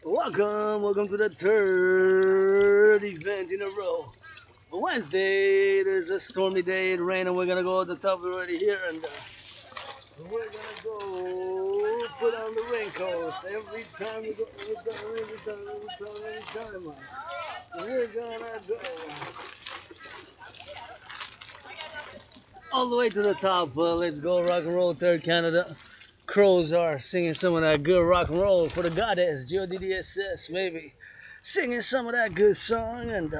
Welcome to the third event in a row. Wednesday, there's a stormy day, it rain, and we're gonna go at the top already here, and we're gonna go put on the raincoat. Every time we go, every time, we're gonna go all the way to the top. Let's go rock and roll, third Canada. Crows are singing some of that good rock and roll for the goddess, G-O-D-D-S-S, maybe. Singing some of that good song and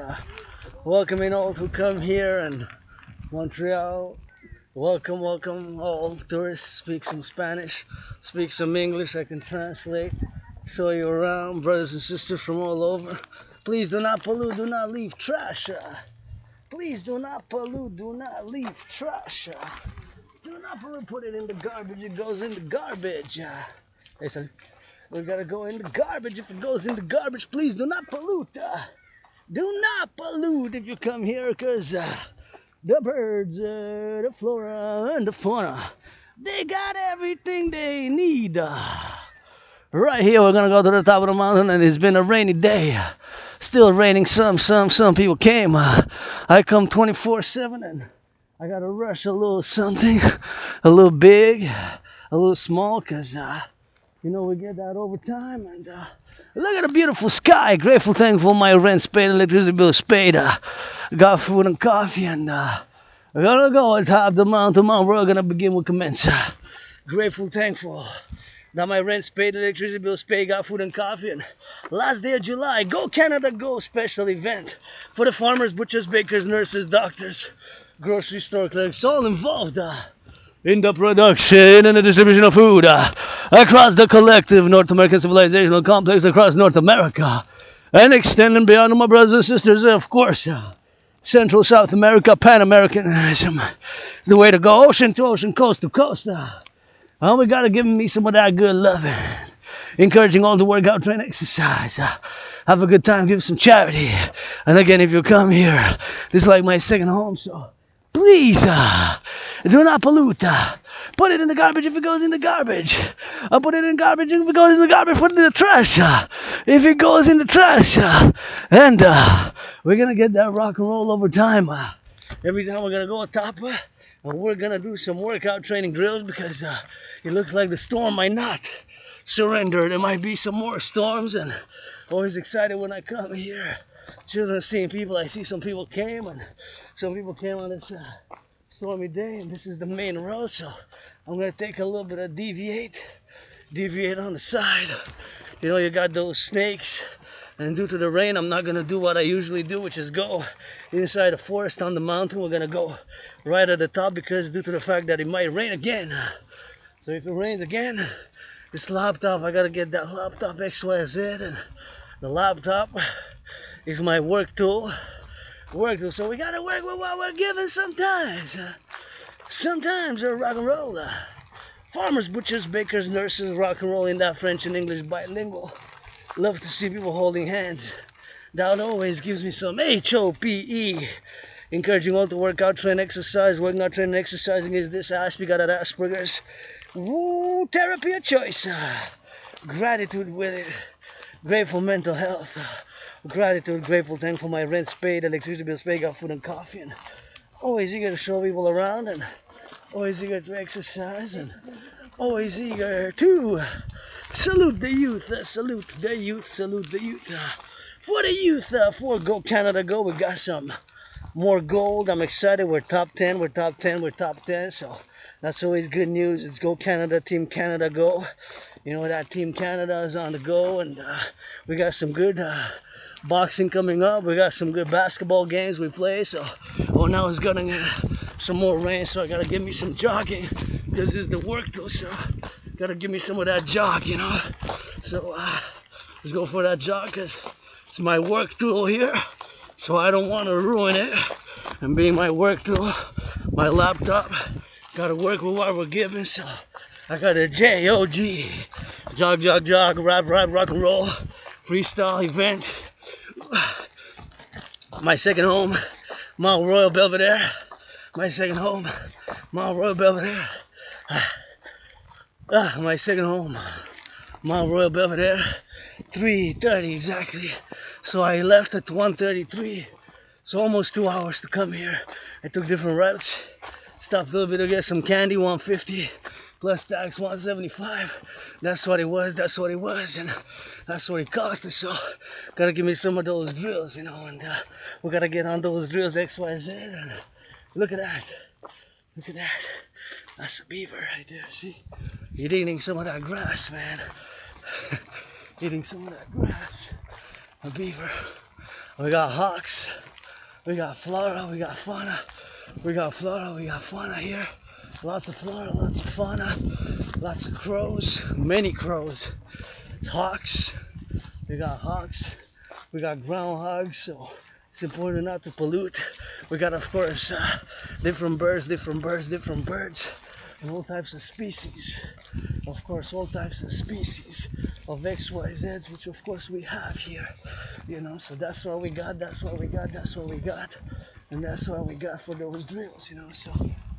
welcoming all who come here and Montreal. Welcome all tourists. Speak some Spanish, speak some English. I can translate, show you around, brothers and sisters from all over. Please do not pollute, do not leave trash. Please do not pollute, do not leave trash. Do not put it in the garbage, it goes in the garbage. Hey, son, we gotta go in the garbage. If it goes in the garbage, please do not pollute. Do not pollute if you come here, because the birds, the flora, and the fauna, they got everything they need. Right here, we're gonna go to the top of the mountain, and it's been a rainy day. Still raining some people came. I come 24/7 and I gotta rush a little something, a little big, a little small, because, we get that over time. And look at the beautiful sky. Grateful, thankful, my rent paid, electricity bill is paid. Got food and coffee, and we're gonna go on top of the mountain. We're gonna begin with commence. Grateful, thankful that my rent's paid, electricity bills paid, got food and coffee, and last day of July, Go Canada Go special event for the farmers, butchers, bakers, nurses, doctors, grocery store clerks, all involved in the production and the distribution of food across the collective North American civilizational complex across North America and extending beyond, my brothers and sisters, of course. Central South America, Pan-Americanism is the way to go, ocean to ocean, coast to coast. And we gotta give me some of that good loving. Encouraging all to work out, train, exercise. Have a good time, give some charity. And again, if you come here, this is like my second home, so please do not pollute. Put it in the garbage if it goes in the garbage. Put it in garbage if it goes in the garbage. Put it in the trash if it goes in the trash. And we're gonna get that rock and roll over time. Every time we're gonna go on top. And we're gonna do some workout training drills, because it looks like the storm might not surrender. There might be some more storms, and always excited when I come here. Children seeing people, I see some people came, and some people came on this stormy day, and this is the main road, so I'm gonna take a little bit of deviate on the side. You got those snakes. And due to the rain, I'm not gonna do what I usually do, which is go inside the forest on the mountain. We're gonna go right at the top, because due to the fact that it might rain again. So if it rains again, this laptop, I gotta get that laptop XYZ, and the laptop is my work tool. So we gotta work with what we're given sometimes. Sometimes they're rock and roll. Farmers, butchers, bakers, nurses, rock and roll in that French and English bilingual. Love to see people holding hands. That always gives me some HOPE. Encouraging all to work out, train, exercise. Working out, training, exercising is this aspect. Got that Asperger's. Woo, therapy of choice. Gratitude with it. Grateful mental health. Gratitude, grateful, thankful my rent's paid, electricity bills paid, got food and coffee. And always eager to show people around, and always eager to exercise, and always eager to salute the youth, salute the youth. For the youth, for Go Canada Go, we got some more gold. I'm excited. We're top 10, so that's always good news. It's Go Canada, Team Canada Go. That Team Canada is on the go, and we got some good boxing coming up. We got some good basketball games we play, so now it's gonna get some more rain, so I gotta give me some jogging, because this is the work tool, so gotta give me some of that jog, So let's go for that jog, because it's my work tool here, so I don't want to ruin it. And being my work tool, my laptop, gotta work with what we're given, so I got a JOG, jog, rap, rock and roll, freestyle event. My second home, Mount Royal Belvedere. My second home, Mount Royal Belvedere. My second home, Mount Royal Belvedere, 3:30 exactly. So I left at 1:33. So almost 2 hours to come here. I took different routes. Stopped a little bit to get some candy, 150. Plus tax, 175. That's what it was, that's what it was. And that's what it cost us. So gotta give me some of those drills, you know. And we gotta get on those drills, XYZ. And look at that. Look at that. That's a beaver right there, see? He's eating some of that grass, man. Eating some of that grass. A beaver. We got hawks. We got flora, we got fauna. We got flora, we got fauna here. Lots of flora, lots of fauna. Lots of crows, many crows. Hawks. We got hawks. We got groundhogs, so it's important not to pollute. We got, of course, different birds, and all types of species. Of course, all types of species of XYZs, which of course we have here. You know, so that's what we got, that's what we got, that's what we got. And that's what we got for those drills, you know. So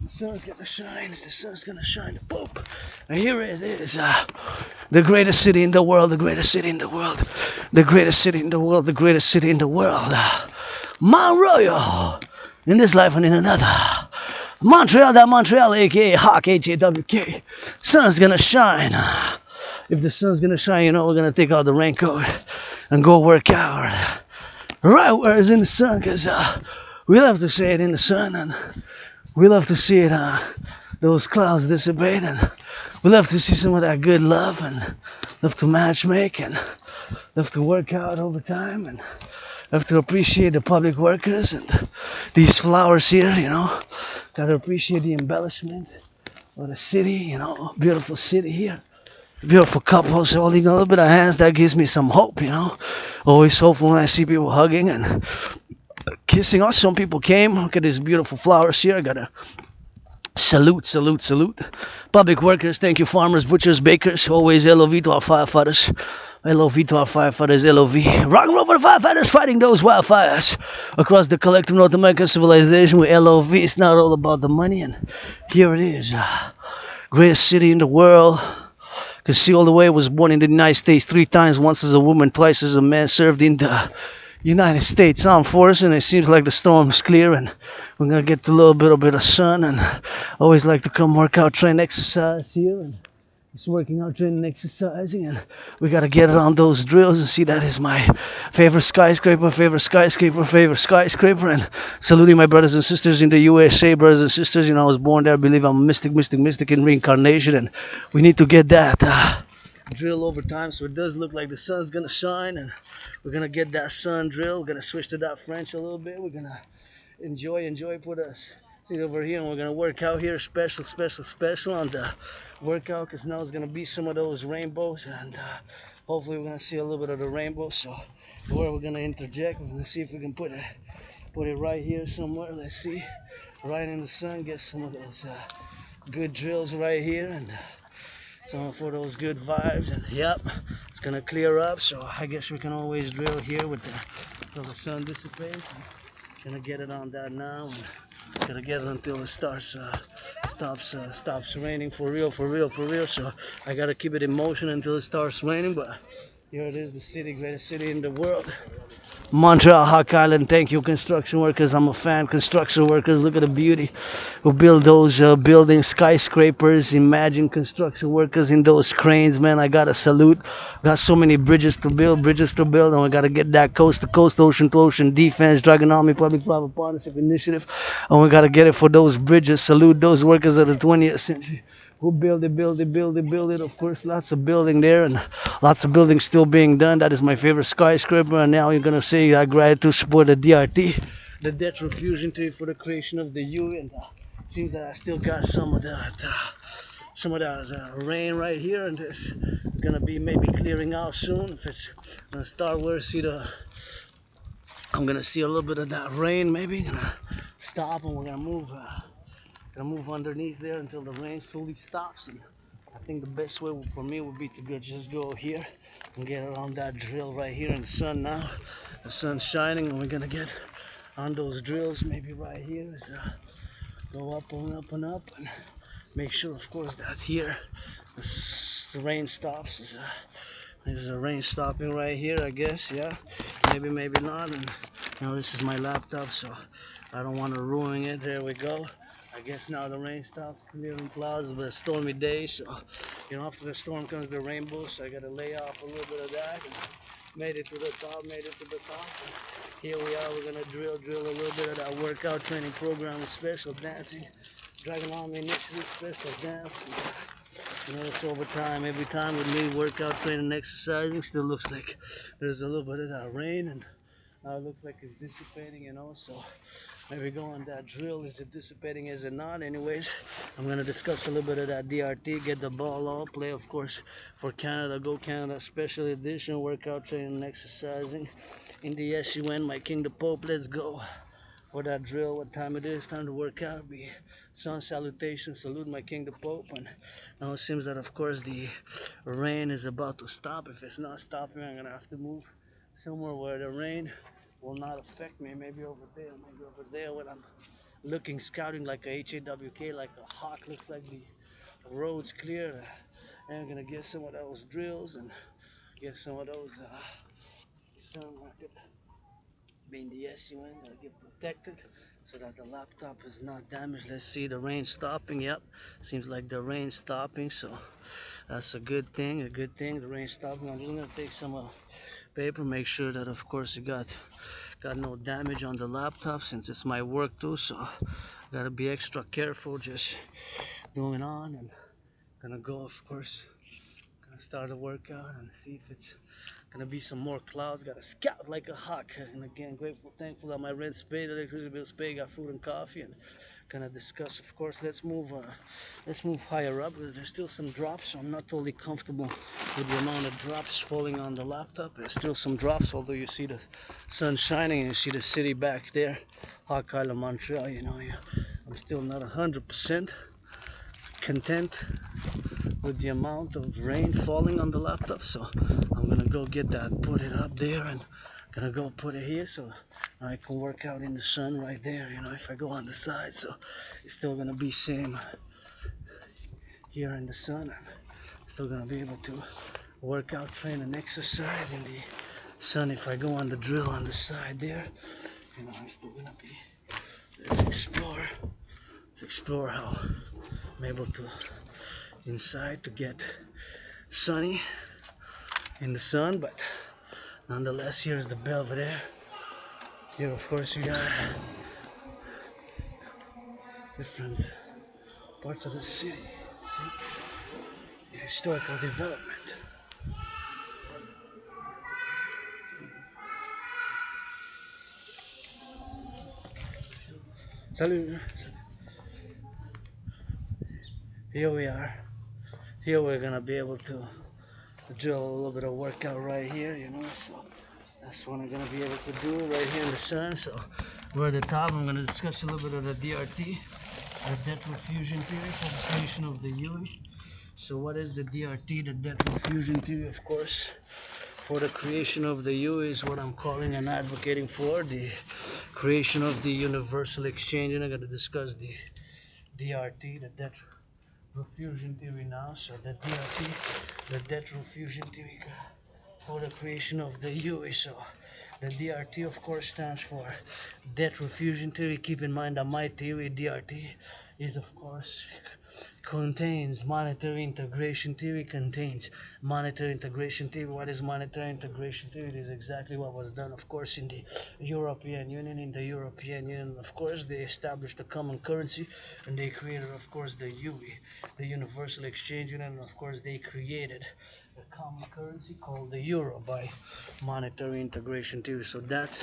the sun's gonna shine, the sun's gonna shine, boop. And here it is, the greatest city in the world, the greatest city in the world, the greatest city in the world, the greatest city in the world. Mount Royal, in this life and in another. Montreal, that Montreal, aka Hawk, HAWK. Sun's gonna shine. If the sun's gonna shine, you know, we're gonna take out the raincoat and go work out. Right where it's in the sun, because we love to see it in the sun, and we love to see it, those clouds dissipate, and we love to see some of that good love, and love to match make, and love to work out over time, and love to appreciate the public workers and these flowers here, you know. Gotta appreciate the embellishment of the city, you know. Beautiful city here. Beautiful couples holding a little bit of hands. That gives me some hope, you know. Always hopeful when I see people hugging and kissing us. Some people came. Look at these beautiful flowers here. I gotta salute. Public workers, thank you. Farmers, butchers, bakers. Always LOV to our firefighters. LOV to our firefighters, LOV. Rock and roll for the firefighters fighting those wildfires across the collective North American civilization with LOV. It's not all about the money, and here it is. Greatest city in the world. Can see all the way. Was born in the United States 3 times, once as a woman, twice as a man. Served in the United States Armed Forces, and it seems like the storm's clear, and we're gonna get a little bit of sun. And I always like to come work out, train, exercise here, and just working out, training, exercising, and we gotta get it on those drills. And see, that is my favorite skyscraper, and saluting my brothers and sisters in the USA, brothers and sisters. You know, I was born there. I believe I'm a mystic in reincarnation, and we need to get that drill over time, so it does look like the sun's gonna shine, and we're gonna get that sun drill. We're gonna switch to that French a little bit. We're gonna enjoy, put us over here, and we're gonna work out here, special on the workout, because now it's gonna be some of those rainbows, and hopefully we're gonna see a little bit of the rainbow. So where we're gonna interject, we're gonna see if we can put it right here somewhere. Let's see, right in the sun, get some of those good drills right here, and some for those good vibes. And yep, it's gonna clear up, so I guess we can always drill here with until the sun dissipates. Gonna get it on that now, and gotta get it until it stops raining for real. So I gotta keep it in motion until it starts raining. But here it is, the city, greatest city in the world, Montreal, Hawk Island. Thank you, construction workers. I'm a fan. Construction workers, look at the beauty. Who build those buildings, skyscrapers. Imagine construction workers in those cranes, man. I gotta salute. Got so many bridges to build, and we gotta get that coast to coast, ocean to ocean defense, Dragon Army, public-private partnership initiative, and we gotta get it for those bridges. Salute those workers of the 20th century. Who build it. Of course, lots of building there, and lots of building still being done. That is my favorite skyscraper. And now you're gonna say gratitude, support the DRT, the debt refusion to you for the creation of the U. And it seems that I still got some of that rain right here, and it's gonna be maybe clearing out soon. If it's gonna start where I'm gonna see a little bit of that rain. Maybe gonna stop, and we're gonna move. Move underneath there until the rain fully stops. And I think the best way for me would be to just go here and get around that drill right here in the sun now. The sun's shining, and we're gonna get on those drills. Maybe right here is go up and up and make sure, of course, that here the once the rain stops. There's a rain stopping right here, I guess. Yeah, maybe, maybe not. And this is my laptop, so I don't want to ruin it. There we go. I guess now the rain stops, clearing clouds, but a stormy day. So after the storm comes the rainbow. So I got to lay off a little bit of that. And made it to the top. Made it to the top. And here we are. We're gonna drill a little bit of that workout training program with special dancing. Dragon Army initially special dance. It's over time. Every time with me workout training exercising, still looks like there's a little bit of that rain, and now it looks like it's dissipating, so maybe go on that drill. Is it dissipating? Is it not? Anyways, I'm gonna discuss a little bit of that DRT, get the ball all play, of course, for Canada. Go Canada special edition workout training and exercising in the SUN, my King the Pope. Let's go for that drill. What time it is? Time to work out. Be sun salutation, salute my King the Pope. And now it seems that of course the rain is about to stop. If it's not stopping, I'm gonna have to move somewhere where the rain will not affect me. Maybe over there when I'm looking, scouting like a HAWK, like a hawk. Looks like the road's clear, and I'm gonna get some of those drills and get some of those sun market. Being the SUN, gotta get protected so that the laptop is not damaged. Let's see the rain stopping. Yep, seems like the rain's stopping, so that's a good thing. The rain stopping. I'm just gonna take some paper, make sure that of course you got no damage on the laptop, since it's my work too, so gotta be extra careful just going on. And gonna go, of course, gonna start a workout and see if it's gonna be some more clouds. Gotta scout like a hawk. And again, grateful, thankful that my rent paid, electricity bills paid, got food and coffee. And gonna discuss, of course. Let's move higher up, because there's still some drops. So I'm not totally comfortable with the amount of drops falling on the laptop. There's still some drops, although you see the sun shining and you see the city back there, Hawk Island, Montreal. I'm still not 100% content with the amount of rain falling on the laptop, so I'm gonna go get that, put it up there, and gonna go put it here so I can work out in the sun right there. If I go on the side, so it's still gonna be same here in the sun. I'm still gonna be able to work out, train, and exercise in the sun. If I go on the drill on the side there, I'm still gonna be. Let's explore how I'm able to inside to get sunny in the sun. But nonetheless, here's the Belvedere. Here of course you got different parts of the city, the historical development. Salut. Here we are. Here we're gonna be able to drill a little bit of workout right here, so that's what I'm gonna be able to do right here in the sun. So we're at the top. I'm gonna discuss a little bit of the DRT, the death fusion theory for the creation of the UE. So what is the DRT, the death fusion theory? Of course, for the creation of the UE is what I'm calling and advocating for, the creation of the universal exchange. And I'm gonna discuss the DRT, the death fusion theory now. So the DRT, the death fusion theory for the creation of the UE. So the DRT of course stands for death fusion theory. Keep in mind that my theory, DRT, is of course contains monetary integration theory, What is monetary integration theory? It is exactly what was done of course in the European Union. Of course they established a common currency, and they created of course the UE, the Universal Exchange Union. And of course they created a common currency called the euro by monetary integration theory. So that's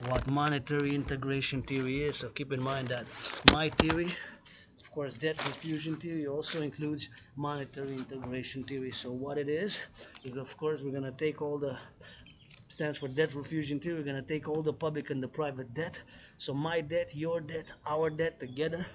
what monetary integration theory is. So keep in mind that my theory, of course, debt fusion theory also includes monetary integration theory. So what it is of course we're going to take all the, stands for debt fusion theory, we're going to take all the public and the private debt. So my debt, your debt, our debt together,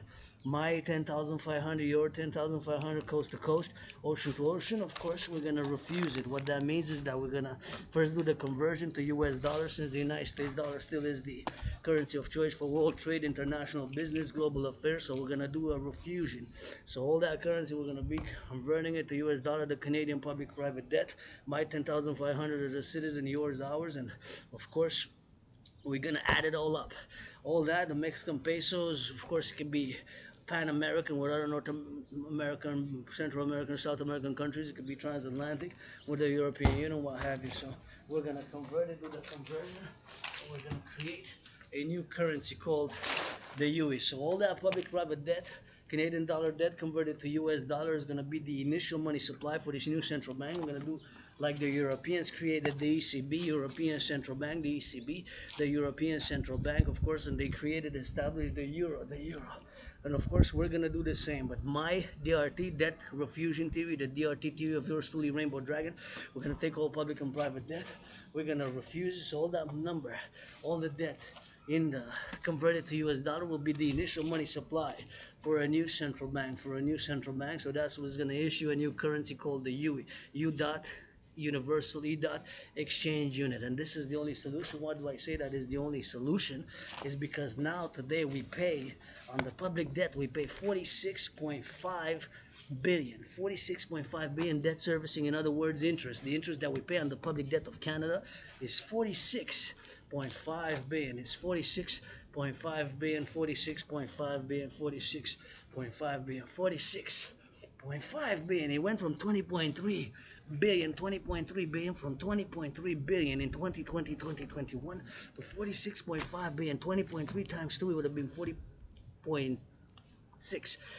My 10,500, your 10,500, coast to coast, ocean to ocean. Of course, we're gonna refuse it. What that means is that we're gonna first do the conversion to US dollar, since the United States dollar still is the currency of choice for world trade, international business, global affairs. So we're gonna do a refusion. So all that currency, we're gonna be converting it to US dollar, the Canadian public private debt. My 10,500 as a citizen, yours, ours, and of course we're gonna add it all up. All that, the Mexican pesos, of course, it can be Pan American with other North American, Central American, South American countries. It could be transatlantic with the European Union, what have you. So we're gonna convert it to the conversion. And we're gonna create a new currency called the UE. So all that public-private debt, Canadian dollar debt converted to US dollar, is gonna be the initial money supply for this new central bank. We're gonna do like the Europeans created the ECB, European Central Bank, the ECB, the European Central Bank, of course, and they created, established the euro, And of course, we're gonna do the same. But my DRT, debt refusion theory, the DRT theory of yours truly, Rainbow Dragon, we're gonna take all public and private debt. We're gonna refuse so all that number, all the debt in the converted to US dollar will be the initial money supply for a new central bank, So that's what's going to issue a new currency called the UE, U dot universal E dot exchange unit. And this is the only solution. Why do I say that is the only solution? Is because now today we pay on the public debt, we pay 46.5 billion debt servicing. In other words, interest. The interest that we pay on the public debt of Canada is 46.5 billion. It's 46.5 billion, 46.5 billion, 46.5 billion, 46.5 billion. It went from 20.3 billion, 20.3 billion, from 20.3 billion in 2020, 2021 to 46.5 billion. 20.3 times 2, it would have been 40.6.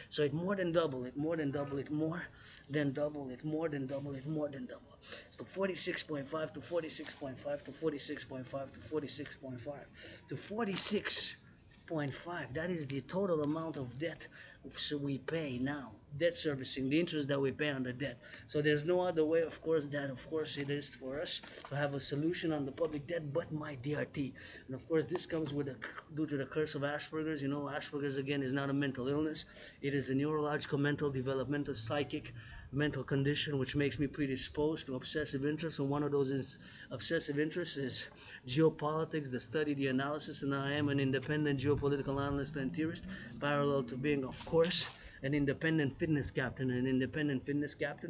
So it more than double, it more than double, it more than double, it more than double, it more than double. So 46.5 to 46.5 to 46.5 to 46.5 to 46.5. That is the total amount of debt so we pay now. Debt servicing, the interest that we pay on the debt. So there's no other way, of course, it is for us to have a solution on the public debt but my DRT. And of course, this comes with due to the curse of Asperger's. You know, Asperger's again is not a mental illness. It is a neurological, mental, developmental, psychic mental condition which makes me predisposed to obsessive interests, and one of those obsessive interests is geopolitics, the study, the analysis, and I am an independent geopolitical analyst and theorist, parallel to being, of course, an independent fitness captain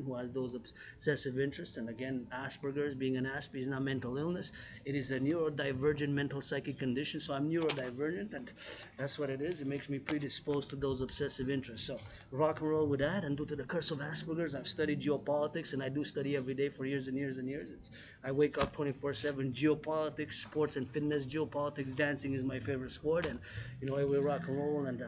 who has those obsessive interests. And again, Asperger's, being an Asper, is not mental illness. It is a neurodivergent mental psychic condition. So I'm neurodivergent, and that's what it is. It makes me predisposed to those obsessive interests. So rock and roll with that. And due to the curse of Asperger's, I've studied geopolitics, and I do study every day for years and years and years. I wake up 24/7. Geopolitics, sports and fitness. Geopolitics, dancing is my favorite sport, and you know, I will rock and roll. And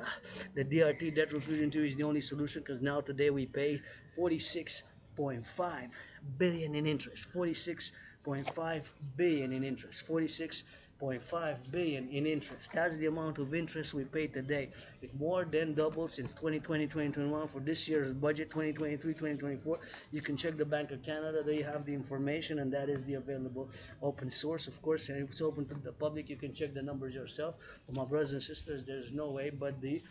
the DRT, debt refusion theory, is the only solution, because now today we pay 46.5 billion in interest. 46.5 billion in interest. 46.5 billion in interest. That's the amount of interest we pay today. It more than doubled since 2020, 2021 for this year's budget, 2023, 2024. You can check the Bank of Canada. They have the information, and that is the available open source. Of course, and it's open to the public. You can check the numbers yourself. For my brothers and sisters, there's no way but the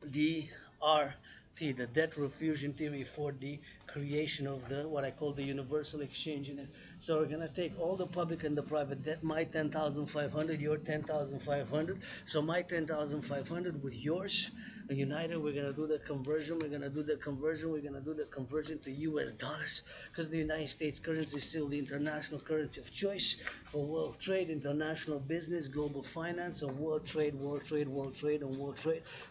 DRT, the debt refusion theory, for the creation of the what I call the universal exchange unit. So we're gonna take all the public and the private debt, my 10,500, your 10,500. So my 10,500 with yours united, we're gonna do the conversion. We're gonna do the conversion to US dollars, because the United States currency is still the international currency of choice for world trade, international business, global finance, and world trade, and world trade.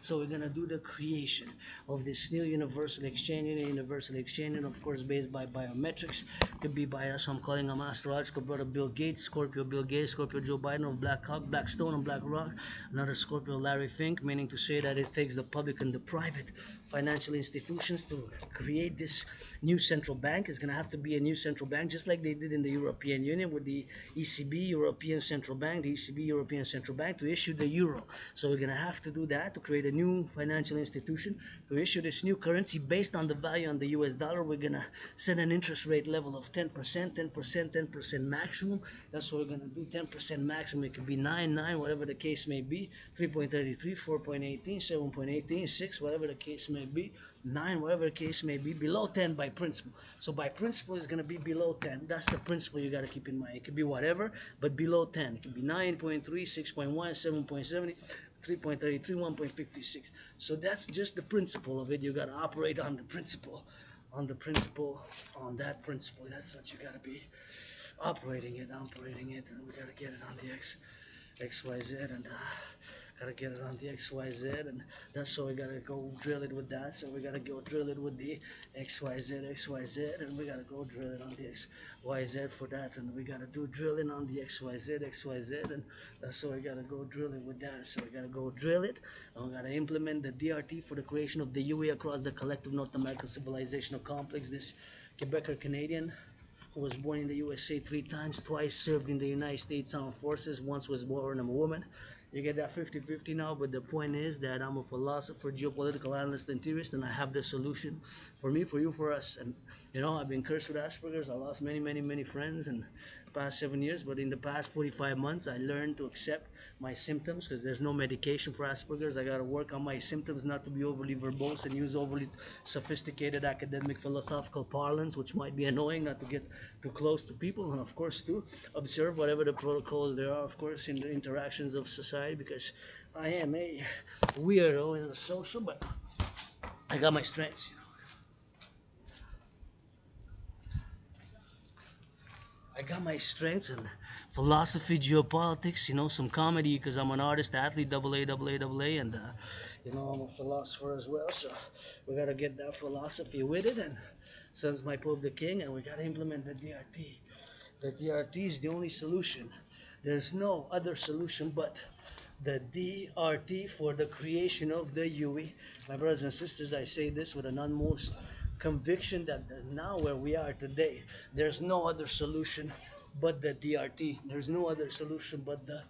So we're gonna do the creation of this new universal exchange unit, of course, based by biometrics. Could be by us. I'm calling him astrological brother Bill Gates, Scorpio Bill Gates, Scorpio Joe Biden of Black Hawk, Black Stone, and Black Rock. Another Scorpio Larry Fink, meaning to say that it takes the public and the private financial institutions to create this new central bank. It's going to have to be a new central bank, just like they did in the European Union with the ECB, European Central Bank, the ECB, European Central Bank, to issue the euro. So we're going to have to do that to create a new financial institution to issue this new currency based on the value on the US dollar. We're going to set an interest rate level of 10%, 10%, 10% maximum. That's what we're going to do, 10% maximum. It could be 9, 9, whatever the case may be, 3.33, 4.18, 7.18, 6, whatever the case may be, 9, whatever the case may be, below 10 by principle. So by principle is going to be below 10. That's the principle you got to keep in mind. It could be whatever, but below 10. It could be 9.3, 6.1, 7.70, 3.33, 1.56. So that's just the principle of it. You got to operate on the principle, on that principle. That's what you got to be operating it, and we got to get it on the XYZ, and gotta get it on the XYZ, and that's so we gotta go drill it with that. So we gotta go drill it with the XYZ, and we gotta go drill it on the XYZ for that, and we gotta do drilling on the XYZ, and that's so we gotta go drill it with that. So we gotta go drill it, and we gotta implement the DRT for the creation of the UE across the collective North American civilizational complex. This Quebecer Canadian who was born in the USA 3 times, twice served in the United States Armed Forces, once was born a woman. You get that 50-50 now, but the point is that I'm a philosopher, geopolitical analyst, and theorist, and I have the solution for me, for you, for us. And you know, I've been cursed with Asperger's. I lost many friends in the past 7 years, but in the past 45 months, I learned to accept my symptoms because there's no medication for Asperger's. I got to work on my symptoms, not to be overly verbose and use overly sophisticated academic philosophical parlance, which might be annoying, not to get too close to people, and of course to observe whatever the protocols there are, of course, in the interactions of society, because I am a weirdo in the social, but I got my strengths. I got my strengths in philosophy, geopolitics, you know, some comedy because I'm an artist, athlete, double A, and you know, I'm a philosopher as well. So we gotta get that philosophy with it, and since my Pope the King, and we gotta implement the DRT. The DRT is the only solution. There's no other solution but the DRT for the creation of the UE. My brothers and sisters, I say this with an utmost conviction that now where we are today, there's no other solution but the DRT. There's no other solution but the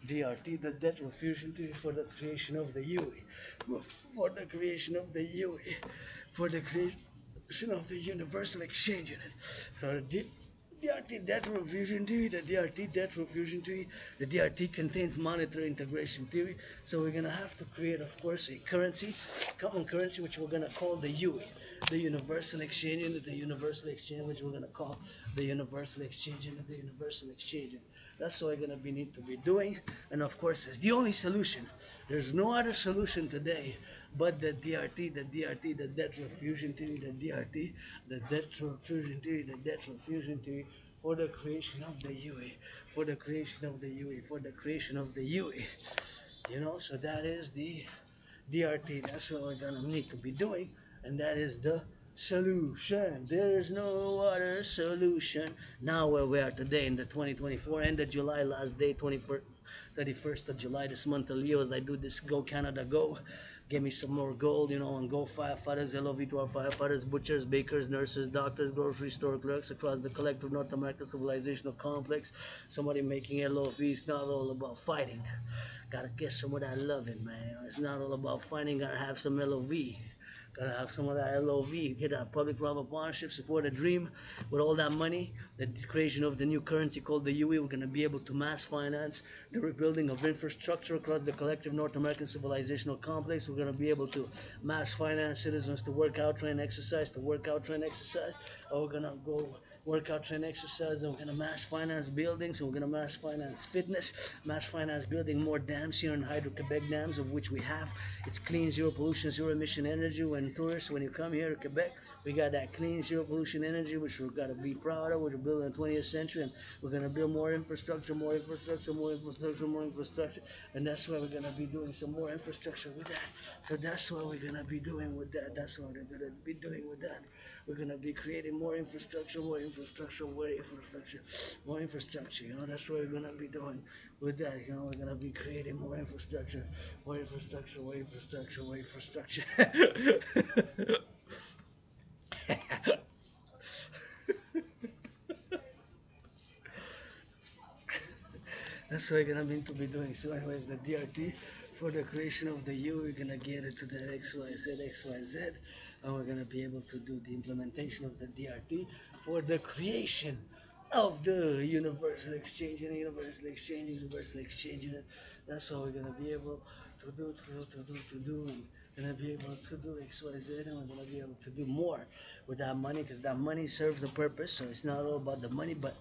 DRT, the debt refusion theory for the creation of the UE, for the creation of the UE, for the creation of the universal exchange unit. DRT debt refusion theory, the DRT debt refusion theory, the DRT contains monetary integration theory. So we're gonna have to create, of course, a currency, common currency, which we're gonna call the UE, the universal exchange unit, the universal exchange, which we're gonna call the universal exchange unit, the universal exchange unit. That's what we're gonna need to be doing, and of course, it's the only solution. There's no other solution today but the DRT, the DRT, the debt refusion theory, the DRT, the debt refusion theory, the debt refusion theory for the creation of the UE, for the creation of the UE, for the creation of the UE. You know, so that is the DRT. That's what we're gonna need to be doing, and that is the solution. There's no other solution. Now where we are today in the 2024, end of July, last day, 31st of July, this month of Leo, as I do this Go Canada Go. Give me some more gold, you know, and go firefighters, LOV to our firefighters, butchers, bakers, nurses, doctors, grocery store clerks across the collective North American civilizational complex. Somebody making LOV. It's not all about fighting. Gotta get some of that loving, man. It's not all about fighting. Gotta have some LOV. Gotta have some of that LOV. Get that public-private partnership, support a dream. With all that money, the creation of the new currency called the UE, we're gonna be able to mass finance the rebuilding of infrastructure across the collective North American civilizational complex. We're gonna be able to mass finance citizens to work out, train, exercise, to work out, train, exercise. Or we're gonna go work out, train, exercise, and we're gonna mass finance buildings, and we're gonna mass finance fitness, mass finance building more dams here in Hydro-Quebec dams, of which we have. It's clean, zero pollution, zero emission energy. When tourists, when you come here to Quebec, we got that clean, zero pollution energy, which we've got to be proud of. We're building in the 20th century, and we're gonna build more infrastructure, more infrastructure, more infrastructure, more infrastructure, and that's why we're gonna be doing some more infrastructure with that. So that's what we're gonna be doing with that. That's what we're gonna be doing with that. We're gonna be creating more infrastructure, more infrastructure, more infrastructure, more infrastructure. You know, that's what we're gonna be doing with that. You know, we're gonna be creating more infrastructure, more infrastructure, more infrastructure, more infrastructure. That's what we're gonna be to be doing. So, anyways, the DRT for the creation of the U, we're gonna get it to the XYZ, and we're gonna be able to do the implementation of the DRT for the creation of the universal exchange and universal exchange, universal exchange unit. That's what we're gonna be able to do, and gonna be able to do XYZ, and we're gonna be able to do more with that money because that money serves a purpose. So it's not all about the money, but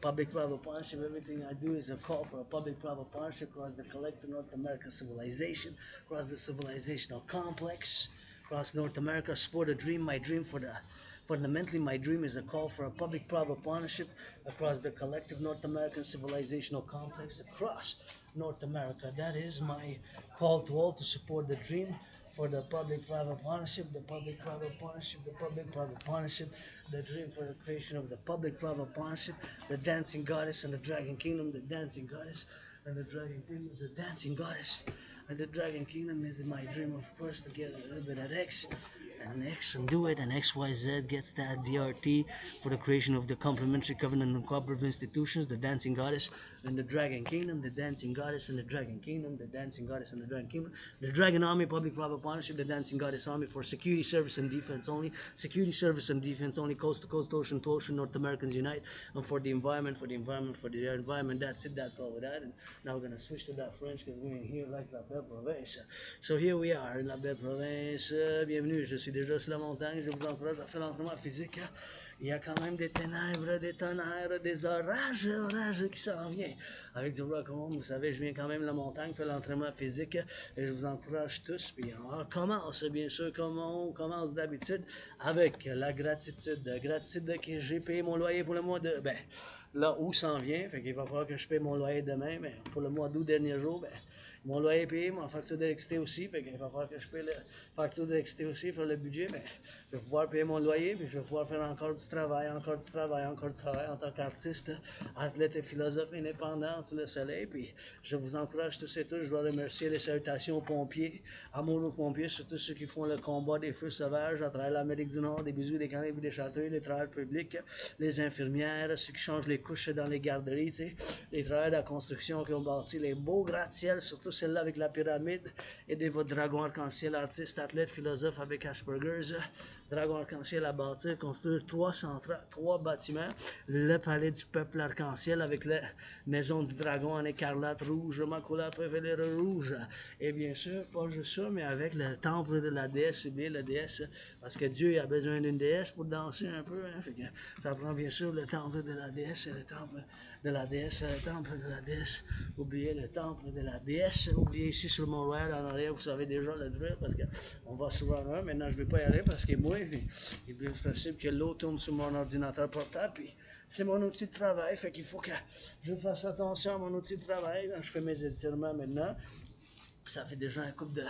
public-private partnership. Everything I do is a call for a public-private partnership across the collective North American civilization, across the civilizational complex, across North America. Support a dream. My dream for the fundamentally, my dream is a call for a public-private partnership across the collective North American civilizational complex across North America. That is my call to all to support the dream for the public-private partnership, the public-private partnership, the public-private partnership, the dream for the creation of the public-private partnership, the dancing goddess and the dragon kingdom, the dancing goddess and the dragon kingdom, the dancing goddess and the dragon kingdom is my dream, of course, to get a little bit of X and X and do it, and XYZ gets that DRT for the creation of the complementary covenant and cooperative institutions, the dancing goddess and the dragon kingdom, the dancing goddess and the dragon kingdom, the dancing goddess and the dragon kingdom, the dragon army, public-private partnership, the dancing goddess army for security, service, and defense only, security, service, and defense only, coast to coast, ocean to ocean, North Americans unite, and for the environment, that's it, that's all with that, and now we're going to switch to that French because we're in here like la belle province. So here we are in la belle province, bienvenue, je suis déjà sur la montagne, je vous encourage à faire l'entraînement physique. Il y a quand même des ténèbres, des tonnerres, des orages qui s'en viennent. Avec du rock'n'roll, vous savez, je viens quand même de la montagne, faire l'entraînement physique et je vous encourage tous. Puis on commence, bien sûr, comme on commence d'habitude, avec la gratitude. Gratitude que j'ai payé mon loyer pour le mois de... Ben, là où s'en vient, fait qu'il va falloir que je paye mon loyer demain, mais pour le mois d'août, dernier jour, ben, mon loyer est payé, ma facture d'électricité aussi, fait qu'il va falloir que je paye la facture d'électricité aussi, faire le budget, mais je vais pouvoir payer mon loyer, puis je vais pouvoir faire encore du travail, encore du travail, encore du travail en tant qu'artiste, athlète et philosophe indépendant sous le soleil, puis je vous encourage tous et tous, je dois remercier les salutations aux pompiers, amour aux pompiers, surtout ceux qui font le combat des feux sauvages à travers l'Amérique du Nord, des bisous, des canets, des châteaux, les travailleurs publics, les infirmières, ceux qui changent les couches dans les garderies, tu sais, les travailleurs de la construction qui ont bâti les beaux gratte-ciels, surtout celle-là avec la pyramide, aidez votre dragon arc-en-ciel, artiste, athlète, philosophe avec Asperger's, dragon arc-en-ciel à bâtir, construire trois bâtiments, le palais du peuple arc-en-ciel avec la maison du dragon en écarlate rouge, Makula préférée rouge, et bien sûr, pas juste ça, mais avec le temple de la déesse, oubliez la déesse, parce que Dieu a besoin d'une déesse pour danser un peu, hein, fait que ça prend bien sûr le temple de la déesse, le temple de la déesse, le temple de la déesse, oubliez le temple de la déesse, oubliez ici sur Mont-Royal en arrière, vous savez déjà le drill, parce qu'on va souvent là, maintenant je ne vais pas y aller parce qu'il est moins, il est plus possible que l'eau tourne sur mon ordinateur portable, puis c'est mon outil de travail, fait qu'il faut que je fasse attention à mon outil de travail, quand je fais mes étirements maintenant, ça fait déjà un couple de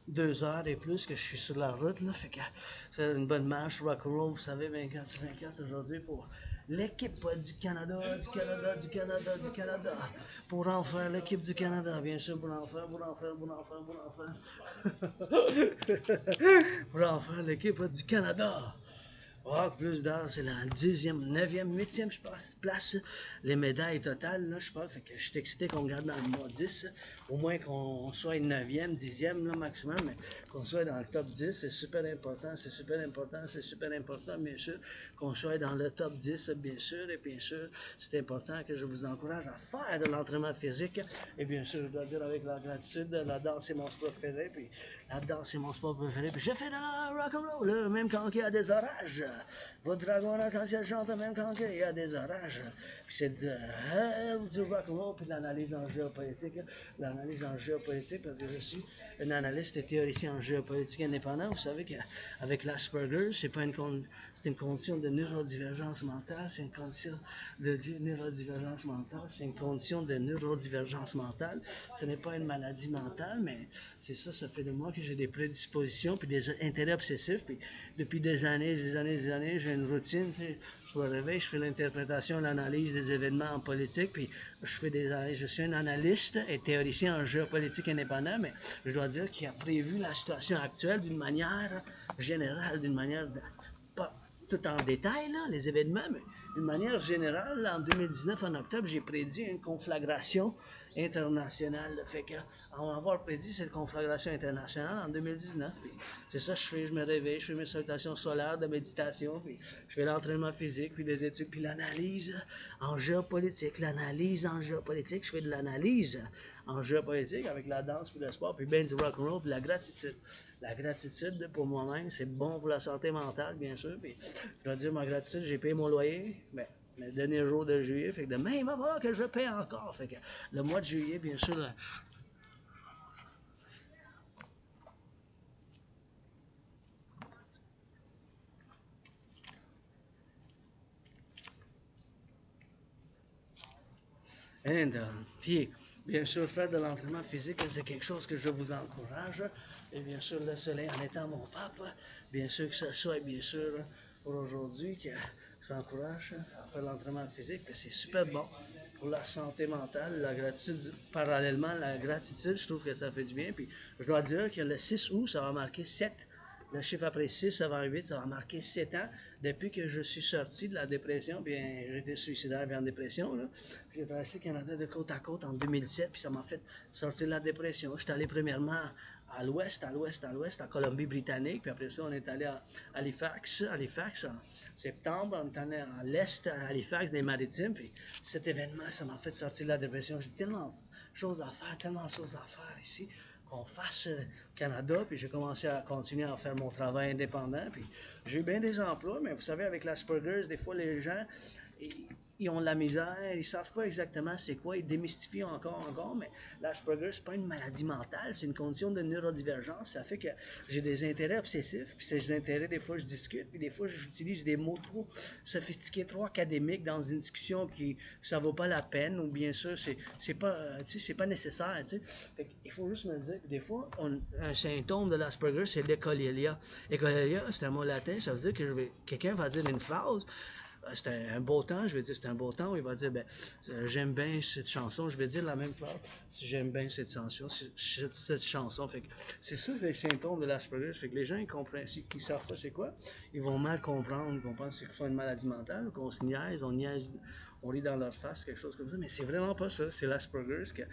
2 heures et plus que je suis sur la route, là, fait que c'est une bonne marche, rock'n'roll, vous savez, 24/24 aujourd'hui pour l'équipe du Canada, du Canada, du Canada, du Canada, pour en faire l'équipe du Canada, bien sûr, pour en faire pour en faire l'équipe du Canada. Rock plus d'heures, c'est la 10e, 9e, 8e, je pense, place. Les médailles totales, là, je pense. Fait que je suis excité qu'on garde dans le mois 10. Au moins qu'on soit 9e, 10e, là, maximum, mais qu'on soit dans le top 10. C'est super important, c'est super important, c'est super important, bien sûr. Qu'on soit dans le top 10, bien sûr. Et bien sûr, c'est important que je vous encourage à faire de l'entraînement physique. Et bien sûr, je dois dire avec la gratitude, la danse est mon sport préféré. Puis la danse est mon sport préféré. Puis je fais de la rock'n'roll, même quand il y a des orages. Votre dragon arc-en-ciel chante même quand il y a des orages. Puis c'est du rock'n'roll, puis de l'analyse en géopolitique. L'analyse en géopolitique, parce que je suis un analyste et théoricien en géopolitique indépendant. Vous savez qu'avec l'Asperger, c'est une condition de neurodivergence mentale. C'est une condition de neurodivergence mentale. C'est une condition de neurodivergence mentale. Ce n'est pas une maladie mentale, mais c'est ça, ça fait de moi que j'ai des prédispositions, puis des intérêts obsessifs. Puis depuis des années, des années, j'ai une routine, tu sais. Je me réveille, je fais l'interprétation, l'analyse des événements en politique, puis je suis un analyste et théoricien en géopolitique indépendant, mais je dois dire qu'il a prévu la situation actuelle d'une manière générale, d'une manière pas tout en détail, là, les événements, mais d'une manière générale, en 2019, en octobre, j'ai prédit une conflagration internationale. Fait qu'on va avoir prédit cette conflagration internationale en 2019. C'est ça que je fais, je me réveille, je fais mes salutations solaires de méditation, puis je fais l'entraînement physique, puis les études, puis l'analyse en géopolitique. L'analyse en géopolitique, je fais de l'analyse en géopolitique avec la danse, puis le sport, puis ben du rock'n'roll, puis la gratitude. La gratitude pour moi-même, c'est bon pour la santé mentale, bien sûr. Puis, je dois dire ma gratitude, j'ai payé mon loyer. Ben, le dernier jour de juillet, fait que demain, il va falloir que je paye encore. Fait que le mois de juillet, bien sûr, là, puis, bien sûr, faire de l'entraînement physique, c'est quelque chose que je vous encourage. Et bien sûr, le soleil en étant mon pape, bien sûr que ce soit, bien sûr, pour aujourd'hui, que je vous encourage à faire l'entraînement physique, que c'est super bon pour la santé mentale, la gratitude, parallèlement, la gratitude, je trouve que ça fait du bien. Puis, je dois dire que le 6 août, ça va marquer 7. Le chiffre après 6 avant 8, ça va marquer 7 ans depuis que je suis sorti de la dépression. Bien, j'étais suicidaire et en dépression. Là. J'ai traversé le Canada de côte à côte en 2007, puis ça m'a fait sortir de la dépression. Je suis allé premièrement à l'ouest, à Colombie-Britannique, puis après ça, on est allé à Halifax en septembre, on est allé à l'est, à Halifax, des Maritimes, puis cet événement, ça m'a fait sortir de la dépression. J'ai tellement de choses à faire ici qu'on fasse au Canada, puis j'ai commencé à continuer à faire mon travail indépendant, puis j'ai eu bien des emplois, mais vous savez, avec l'Asperger's, des fois, les gens, ils ont de la misère, ils savent pas exactement c'est quoi, ils démystifient encore, mais l'Asperger, c'est pas une maladie mentale, c'est une condition de neurodivergence. Ça fait que j'ai des intérêts obsessifs, puis ces intérêts, des fois, je discute, puis des fois, j'utilise des mots trop sophistiqués, trop académiques dans une discussion qui ça vaut pas la peine, ou bien sûr, c'est pas, c'est pas nécessaire, tu sais. Fait il faut juste me dire que des fois, un symptôme de l'Asperger, c'est l'écolilia. Écolilia, c'est un mot latin, ça veut dire que quelqu'un va dire une phrase, c'était un beau temps, je vais dire c'est un beau temps, où il va dire ben j'aime bien cette chanson, je vais dire la même phrase, si j'aime bien cette chanson, fait que c'est ça les symptômes de l'Asperger, fait que les gens ils comprennent, qui savent pas c'est quoi, ils vont mal comprendre, ils vont penser que c'est une maladie mentale, qu'on se niaise, on lit dans leur face, quelque chose comme ça, mais c'est vraiment pas ça, c'est l'Asperger, que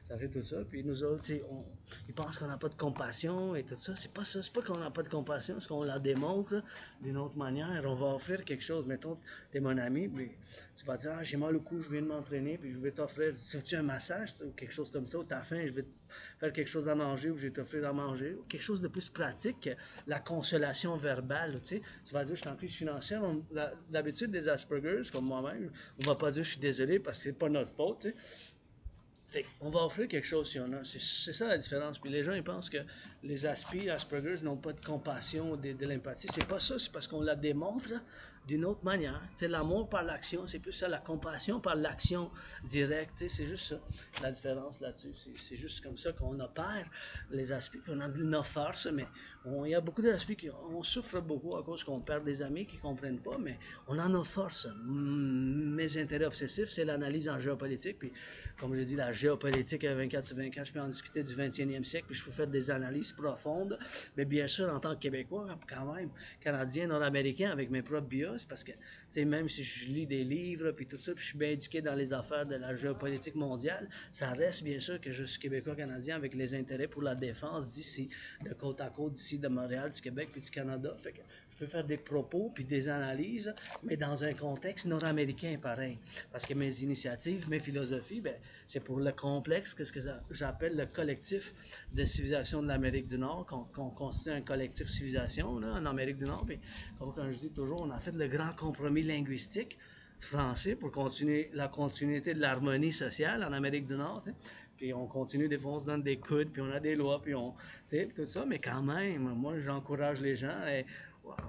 ça fait tout ça, puis nous autres, ils pensent qu'on n'a pas de compassion et tout ça, c'est pas ça, c'est pas qu'on n'a pas de compassion, c'est qu'on la démontre d'une autre manière, on va offrir quelque chose, mettons, t'es mon ami, puis tu vas dire, ah, j'ai mal au cou, je viens de m'entraîner, puis je vais t'offrir, tu veux-tu un massage, ou quelque chose comme ça, ou t'as faim, je vais te faire quelque chose à manger, ou je vais t'offrir à manger, ou quelque chose de plus pratique que la consolation verbale, tu sais, tu vas dire, je suis en crise financière, d'habitude, des Aspergers, comme moi-même, on va pas dire, je suis désolé, parce que c'est pas notre faute, tu sais. Fait on va offrir quelque chose si on a. C'est ça la différence. Puis les gens, ils pensent que les Aspergers n'ont pas de compassion ou de l'empathie. C'est pas ça, c'est parce qu'on la démontre d'une autre manière. Tu sais, l'amour par l'action, c'est plus ça. La compassion par l'action directe, tu sais, c'est juste ça, la différence là-dessus. C'est juste comme ça qu'on opère les aspects. Puis on a de nos forces, mais il y a beaucoup d'aspects on souffre beaucoup à cause qu'on perd des amis qui ne comprennent pas, mais on a nos forces. Mes intérêts obsessifs, c'est l'analyse en géopolitique. Puis, comme je dis, la géopolitique 24/24, je peux en discuter du 21e siècle, puis je peux faire des analyses profondes. Mais bien sûr, en tant que Québécois, quand même, Canadien, Nord-Américain, avec mes propres bios, parce que, tu sais, même si je lis des livres, puis tout ça, puis je suis bien éduqué dans les affaires de la géopolitique mondiale, ça reste bien sûr que je suis Québécois-Canadien avec les intérêts pour la défense d'ici, de côte à côte, d'ici, de Montréal, du Québec, puis du Canada. Fait que je peux faire des propos, puis des analyses, mais dans un contexte nord-américain pareil. Parce que mes initiatives, mes philosophies, ben, c'est pour le complexe, qu'est-ce que j'appelle le collectif de civilisation de l'Amérique du Nord, qu'on constitue un collectif civilisation là, en Amérique du Nord. Puis, comme je dis toujours, on a fait le grand compromis linguistique du français pour continuer la continuité de l'harmonie sociale en Amérique du Nord. T'sais. Puis on continue, des fois on se donne des coudes, puis on a des lois, puis tout ça, mais quand même, moi j'encourage les gens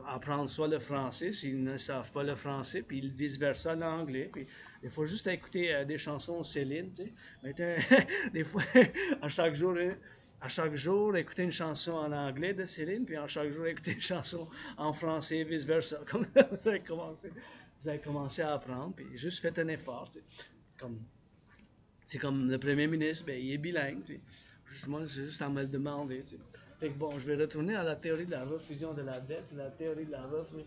à apprendre soit le français s'ils ne savent pas le français, puis vice-versa l'anglais, puis il faut juste écouter des chansons Céline, tu sais, mais des fois, à chaque jour, à chaque jour écouter une chanson en anglais de Céline, puis à chaque jour écouter une chanson en français, et vice-versa. Comme vous avez commencé à apprendre, puis juste faites un effort. Comme, c'est comme le premier ministre, ben, il est bilingue. Puis, moi, c'est juste à me le demander. Fait que bon, je vais retourner à la théorie de la refusion de la dette, la théorie de la refusion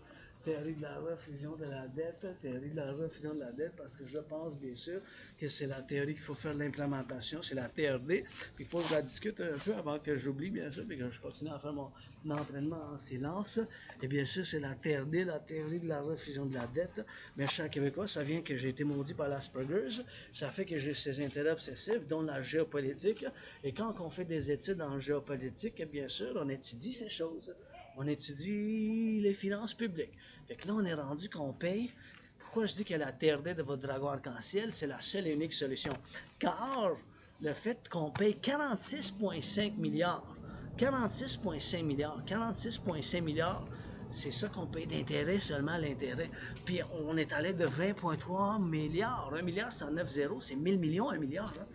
de la dette, théorie de la refusion de la dette, parce que je pense bien sûr que c'est la théorie qu'il faut faire l'implémentation, c'est la TRD, puis il faut que je la discute un peu avant que j'oublie, bien sûr, puis que je continue à faire mon entraînement en silence. Et bien sûr, c'est la TRD, la théorie de la refusion de la dette. Mais chez Québécois, ça vient que j'ai été maudit par l'Asperger's, ça fait que j'ai ces intérêts obsessifs, dont la géopolitique. Et quand on fait des études en géopolitique, bien sûr, on étudie ces choses. On étudie les finances publiques. Fait que là, on est rendu qu'on paye. Pourquoi je dis que la TRD de votre dragon arc-en-ciel, c'est la seule et unique solution? Car le fait qu'on paye 46,5 milliards, 46,5 milliards, 46,5 milliards, c'est ça qu'on paye d'intérêt, seulement l'intérêt. Puis on est allé de 20,3 milliards. 1 milliard, c'est en 9 zéros, c'est 1000 millions, 1 milliard. Hein?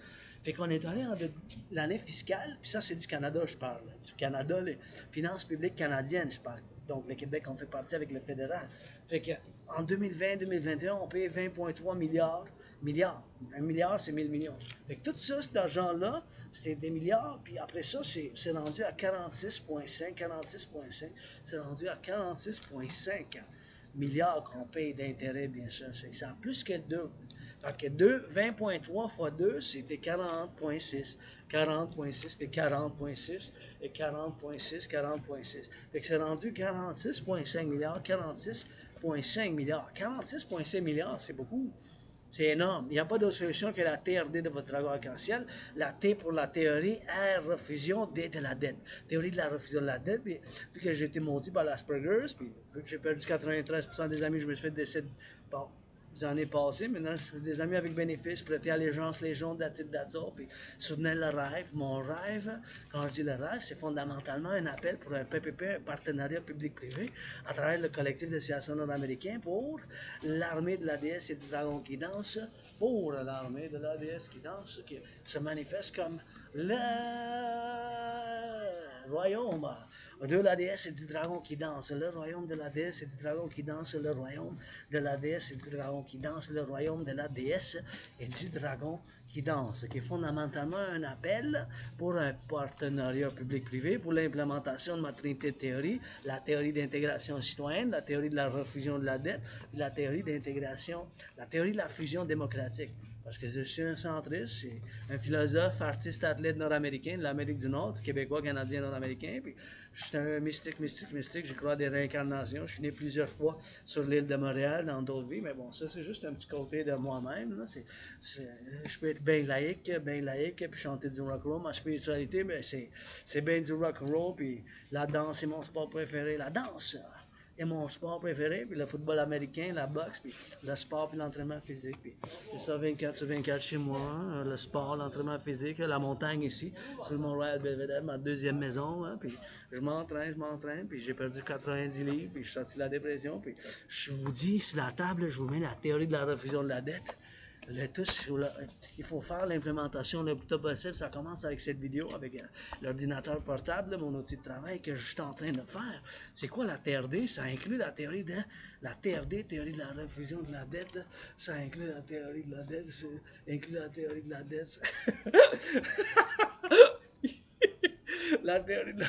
Fait qu'on est allé en l'année fiscale, puis ça, c'est du Canada, je parle. Du Canada, les finances publiques canadiennes, je parle. Donc, le Québec, on fait partie avec le fédéral. Fait qu'en 2020-2021, on paye 20,3 milliards. Milliards. 1 milliard, c'est 1000 millions. Fait que tout ça, cet argent-là, c'est des milliards, puis après ça, c'est rendu à 46,5, c'est rendu à 46,5 milliards qu'on paye d'intérêt, bien sûr. Ça a plus que 2. Fait que 20,3 fois 2, c'était 40,6. 40,6, c'était 40,6. Et 40,6, 40,6. Fait que c'est rendu 46,5 milliards, 46,5 milliards. 46,5 milliards, c'est beaucoup. C'est énorme. Il n'y a pas d'autre solution que la TRD de votre dragon arc-en-ciel. La T pour la théorie, R, refusion, D de la dette. Théorie de la refusion de la dette. Puis, vu que j'ai été maudit par l'Asperger's, puis vu que j'ai perdu 93% des amis, je me suis fait décès. Bon, des années passées. Maintenant, je fais des amis avec bénéfice, prêter allégeance, légion, datit, dazzor, puis soutenir le rêve. Mon rêve, quand je dis le rêve, c'est fondamentalement un appel pour un PPP, un partenariat public-privé, à travers le collectif de Civilisation Americain pour l'armée de la déesse et du dragon qui danse, pour l'armée de la déesse qui danse, qui se manifeste comme le royaume de la déesse et du dragon qui danse, le royaume de la déesse et du dragon qui danse, le royaume de la déesse et du dragon qui danse, le royaume de la déesse et du dragon qui danse, qui est fondamentalement un appel pour un partenariat public-privé pour l'implémentation de ma trinité de théorie, la théorie d'intégration citoyenne, la théorie de la refusion de la dette, la théorie d'intégration, la théorie de la fusion démocratique. Parce que je suis un centriste, je suis un philosophe, artiste, athlète nord-américain de l'Amérique du Nord, québécois, canadien, nord-américain. Puis je suis un mystique. Je crois à des réincarnations. Je suis né plusieurs fois sur l'île de Montréal dans d'autres vies. Mais bon, ça, c'est juste un petit côté de moi-même. Là. Je peux être bien laïque, puis chanter du rock'n'roll. Ma spiritualité, ben, c'est bien du rock'n'roll. Puis la danse, c'est mon sport préféré. La danse! Et mon sport préféré, puis le football américain, la boxe, puis le sport, puis l'entraînement physique. Puis c'est ça 24 sur 24 chez moi, hein, le sport, l'entraînement physique, la montagne ici, sur le Mont-Royal Belvedere, ma deuxième maison. Hein, puis je m'entraîne, puis j'ai perdu 90 livres, puis je suis sorti de la dépression. Puis je vous dis, sur la table, je vous mets la théorie de la refusion de la dette. Il faut faire l'implémentation le plus tôt possible. Ça commence avec cette vidéo, avec l'ordinateur portable, mon outil de travail que je suis en train de faire. C'est quoi la TRD? Ça inclut la théorie de la TRD, théorie de la refusion de la dette. Ça inclut la théorie de la dette. Ça inclut la théorie de la dette. La théorie de la...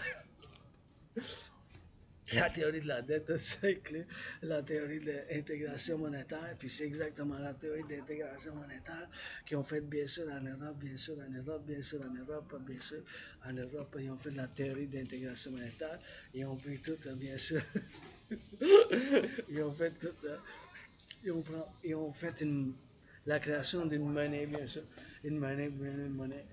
La théorie de la dette, ça inclut la théorie de l'intégration monétaire, puis c'est exactement la théorie de l'intégration monétaire qu'ils ont fait bien sûr en Europe, bien sûr en Europe, bien sûr en Europe, bien sûr en Europe, ils ont fait la théorie d'intégration monétaire, ils ont pris tout, bien sûr, ils ont fait tout, ils ont fait la création d'une monnaie, bien sûr, une monnaie,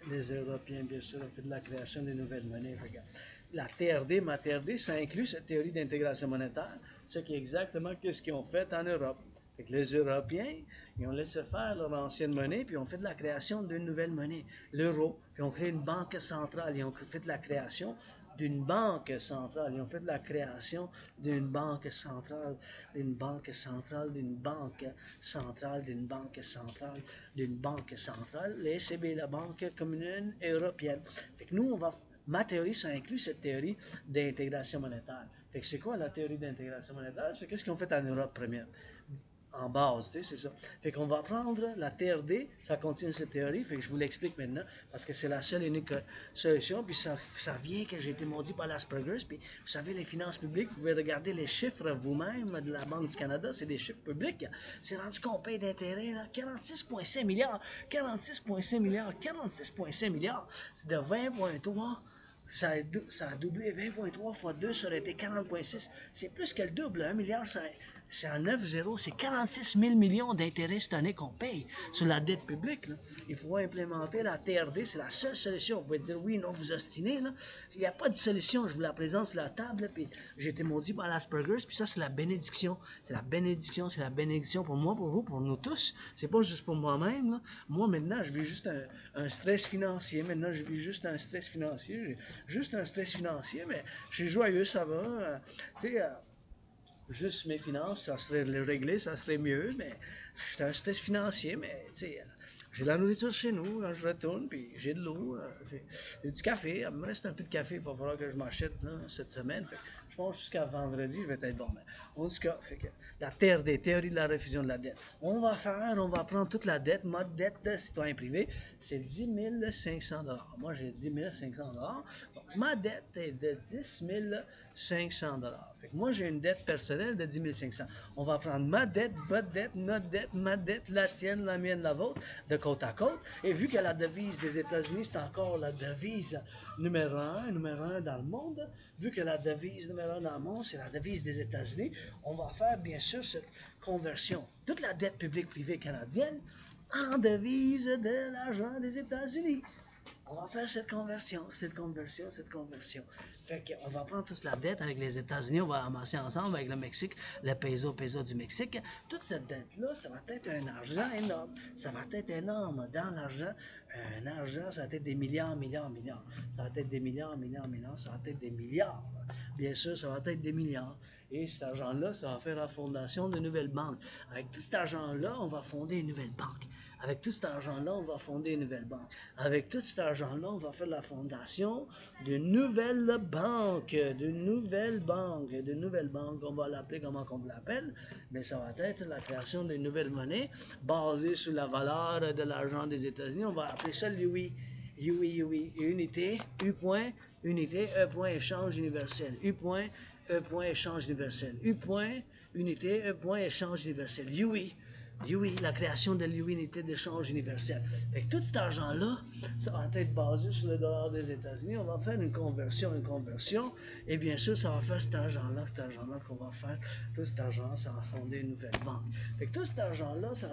les Européens, bien sûr, ont fait de la création d'une nouvelle monnaie, regarde. La TRD, ma TRD, ça inclut cette théorie d'intégration monétaire, ce qui est exactement ce qu'ils ont fait en Europe. Fait que les Européens, ils ont laissé faire leur ancienne monnaie, puis ils ont fait de la création d'une nouvelle monnaie, l'euro, puis ils ont créé une banque centrale, ils ont fait de la création d'une banque centrale, ils ont fait de la création d'une banque centrale, d'une banque centrale, d'une banque centrale, d'une banque centrale, d'une banque centrale, l'ECB, la Banque commune européenne. Fait que nous, on va Ma théorie, ça inclut cette théorie d'intégration monétaire. Fait que c'est quoi la théorie d'intégration monétaire? C'est qu'est-ce qu'on fait en Europe première? En base, tu sais, c'est ça. Fait qu'on va prendre la TRD, ça continue cette théorie, fait que je vous l'explique maintenant, parce que c'est la seule et unique solution, puis ça vient que j'ai été maudit par l'Asperger's, puis vous savez, les finances publiques, vous pouvez regarder les chiffres vous-même de la Banque du Canada, c'est des chiffres publics, c'est rendu qu'on paye d'intérêt, là, 46,5 milliards, 46,5 milliards, 46,5 milliards, c'est de 20,3. Ça a doublé 20,3 fois 2, ça aurait été 40,6. C'est plus que le double, 1 milliard, c'est en 9,0. C'est 46 000 millions d'intérêts cette année qu'on paye sur la dette publique. Là. Il faut implémenter la TRD, c'est la seule solution. Vous pouvez dire oui, non, vous ostinez. Là. Il n'y a pas de solution, je vous la présente sur la table, puis j'ai été maudit par l'Asperger's, puis ça, c'est la bénédiction. C'est la bénédiction, c'est la bénédiction pour moi, pour vous, pour nous tous. C'est pas juste pour moi-même. Là. Moi, maintenant, je vis juste un stress financier. Maintenant, je vis juste un stress financier. Juste un stress financier, mais je suis joyeux, ça va. Tu sais, juste mes finances, ça serait réglé, ça serait mieux, mais c'est un stress financier, mais tu sais, j'ai de la nourriture chez nous, là, je retourne, puis j'ai de l'eau, j'ai du café, il me reste un peu de café, il va falloir que je m'achète cette semaine, fait, je pense jusqu'à vendredi, je vais être bon, mais en tout cas, fait que la TRD, théorie de la réfusion de la dette, on va prendre toute la dette, mode dette de citoyen privé, c'est 10 500 $. Moi, j'ai 10 500 $. Donc, ma dette est de 10 500 $. Fait que moi, j'ai une dette personnelle de 10 500. On va prendre ma dette, votre dette, notre dette, ma dette, la tienne, la mienne, la vôtre, de côte à côte. Et vu que la devise des États-Unis, c'est encore la devise numéro un dans le monde, vu que la devise numéro un dans le monde, c'est la devise des États-Unis, on va faire, bien sûr, cette conversion. Toute la dette publique privée canadienne en devise de l'argent des États-Unis. On va faire cette conversion. Fait qu'on va prendre toute la dette avec les États-Unis, on va amasser ensemble avec le Mexique, le peso du Mexique. Toute cette dette-là, ça va être un argent énorme. Ça va être énorme dans l'argent. Un argent, ça va être des milliards. Ça va être des milliards, ça va être des milliards. Bien sûr, ça va être des milliards. Et cet argent-là, ça va faire la fondation de nouvelles banques. Avec tout cet argent-là, on va fonder une nouvelle banque. Avec tout cet argent-là, on va fonder une nouvelle banque. Avec tout cet argent-là, on va faire la fondation d'une nouvelle banque, on va l'appeler comment qu'on l'appelle, mais ça va être la création d'une nouvelle monnaie basée sur la valeur de l'argent des États-Unis. On va appeler ça l'UI. Unité, U point, unité, E point, échange universel. U point, E point, échange universel. U point, unité, E point, échange universel. UI. Oui, la création de l'unité d'échange universel. Fait que tout cet argent-là, ça va être basé sur le dollar des États-Unis. On va faire une conversion. Et bien sûr, ça va faire cet argent-là qu'on va faire. Tout cet argent, ça va fonder une nouvelle banque. Fait que tout cet argent-là, ça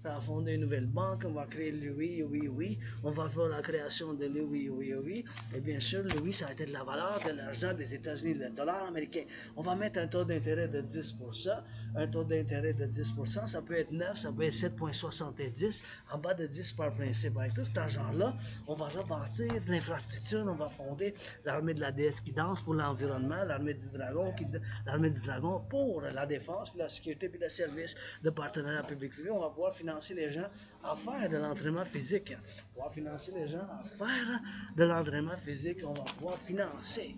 va fonder une nouvelle banque. On va créer l'UI. On va faire la création de l'UI. Et bien sûr, l'UI, ça va être la valeur de l'argent des États-Unis, le dollar américain. On va mettre un taux d'intérêt de 10%. Un taux d'intérêt de 10%, ça peut être 9, ça peut être 7,70, en bas de 10 par principe. Avec tout cet argent-là, on va rebâtir l'infrastructure, on va fonder l'armée de la déesse qui danse pour l'environnement, l'armée du dragon pour la défense, puis la sécurité, puis le service de partenariat public-privé. On va pouvoir financer les gens à faire de l'entraînement physique. On va financer les gens à faire de l'entraînement physique. On va pouvoir financer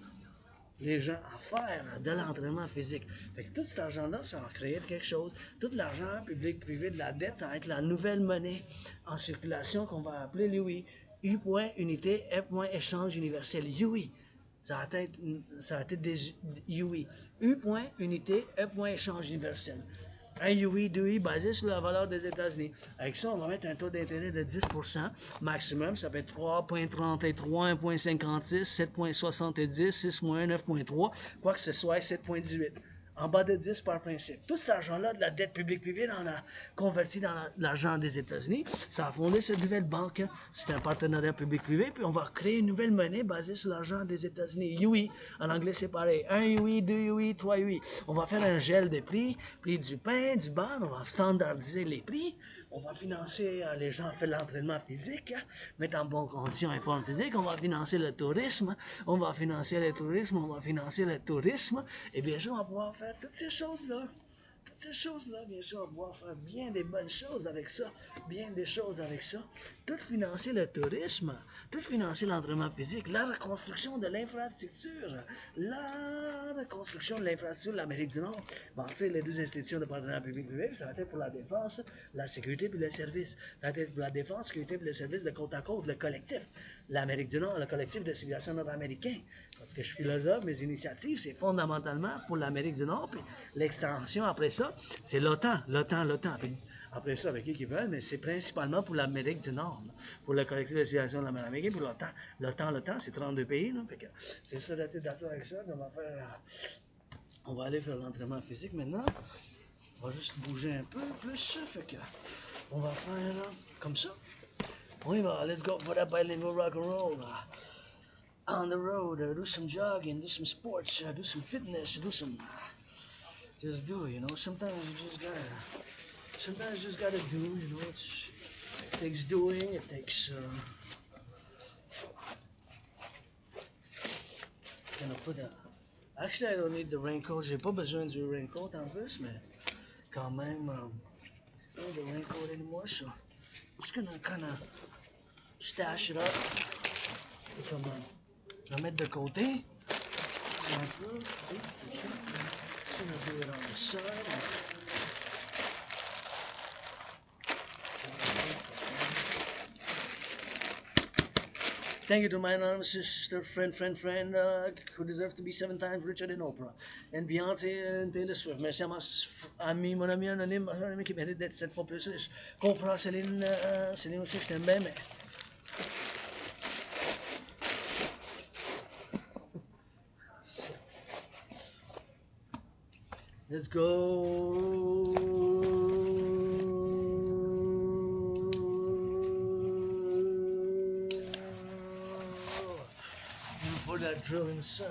les gens à faire de l'entraînement physique. Fait que tout cet argent-là, ça va créer quelque chose. Tout l'argent public-privé de la dette, ça va être la nouvelle monnaie en circulation qu'on va appeler l'UI. U point unité, F point échange universel. UI. Ça va être des UI. U point unité, F point échange universel. Un UI, 2I basé sur la valeur des États-Unis. Avec ça, on va mettre un taux d'intérêt de 10% maximum. Ça peut être 3,33, 1,56, 7,70, 6 9,3, quoi que ce soit 7,18. En bas de 10 par principe. Tout cet argent-là de la dette publique privée, on a converti dans l'argent des États-Unis. Ça a fondé cette nouvelle banque. C'est un partenariat public-privé. Puis on va créer une nouvelle monnaie basée sur l'argent des États-Unis. UI. En anglais, c'est pareil. 1 UI, 2 UI, 3 UI. On va faire un gel des prix du pain, du beurre. On va standardiser les prix. On va financer les gens fait l'entraînement physique, mettre en bonne condition et forme physique. On va financer le tourisme. Et bien sûr, on va pouvoir faire toutes ces choses-là Toutes ces choses-là, bien sûr, on va pouvoir faire bien des bonnes choses avec ça, bien des choses avec ça. Tout financer le tourisme, tout financer l'entraînement physique, la reconstruction de l'infrastructure, la reconstruction de l'infrastructure de l'Amérique du Nord. Bon, tu sais, les deux institutions de partenariat public-privé, ça va être pour la défense, la sécurité puis le service. Ça va être pour la défense, sécurité puis le service de côte à côte, le collectif. L'Amérique du Nord, le collectif de civilisation nord-américain. Parce que je suis philosophe, mes initiatives, c'est fondamentalement pour l'Amérique du Nord, puis l'extension après ça, c'est l'OTAN. Puis après ça, avec qui veulent, mais c'est principalement pour l'Amérique du Nord, là, pour le collectif de civilisation nord-américain, pour l'OTAN. L'OTAN, c'est 32 pays, là, fait que c'est ça, d'accord avec ça, on va aller faire l'entraînement physique maintenant. On va juste bouger un peu plus, fait que on va faire comme ça. On y va, let's go for that bilingual rock and roll. On the road, do some jogging, do some sports, do some fitness, just do it, you know. Sometimes you just gotta do, you know. It takes doing, it takes, gonna put a, actually I don't need the raincoat, j'ai pas besoin du raincoat en plus, mais quand même, I don't need the raincoat anymore, so I'm just gonna kind of stash it up, comme, je vais mettre de côté, un peu, I'm gonna do it on the side. Thank you to my anonymous sister, friend, who deserves to be 7 times richer than Oprah. And Beyoncé and Taylor Swift. Merci à mon ami anonyme qui mérite d'être 7 fois plus riche. Oprah, Céline aussi, je t'aime bien, mais... Let's go. For that drill in the sun.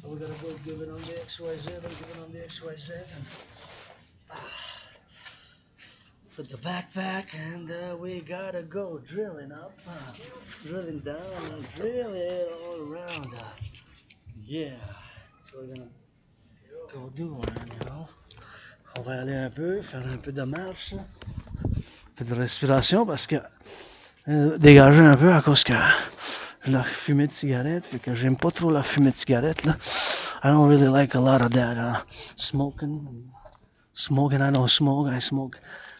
We gotta go give it on the XYZ and give it on the XYZ and put the backpack and we gotta go drilling up, drilling down and drill it all around. Yeah, so we're gonna go do one, you know. On va aller un peu, faire un peu de marche, un peu de respiration parce que dégager un peu à cause que la fumée de cigarette, fait que j'aime pas trop la fumée de cigarette là. I don't really like a lot of that smoking. I don't smoke. I smoke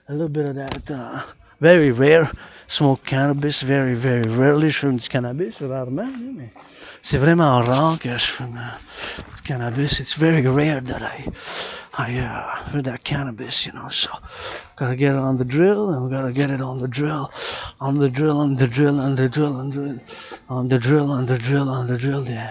a little bit of that. Very rare. Smoke cannabis, very, very rarely. Je fume du cannabis, rarement, mais c'est vraiment rare que je fume du cannabis. It's very rare that I for that cannabis, you know. So gotta get it on the drill, and we gotta get it on the drill, on the drill, on the drill, on the drill, on the on the drill, on the drill, on the drill. Yeah.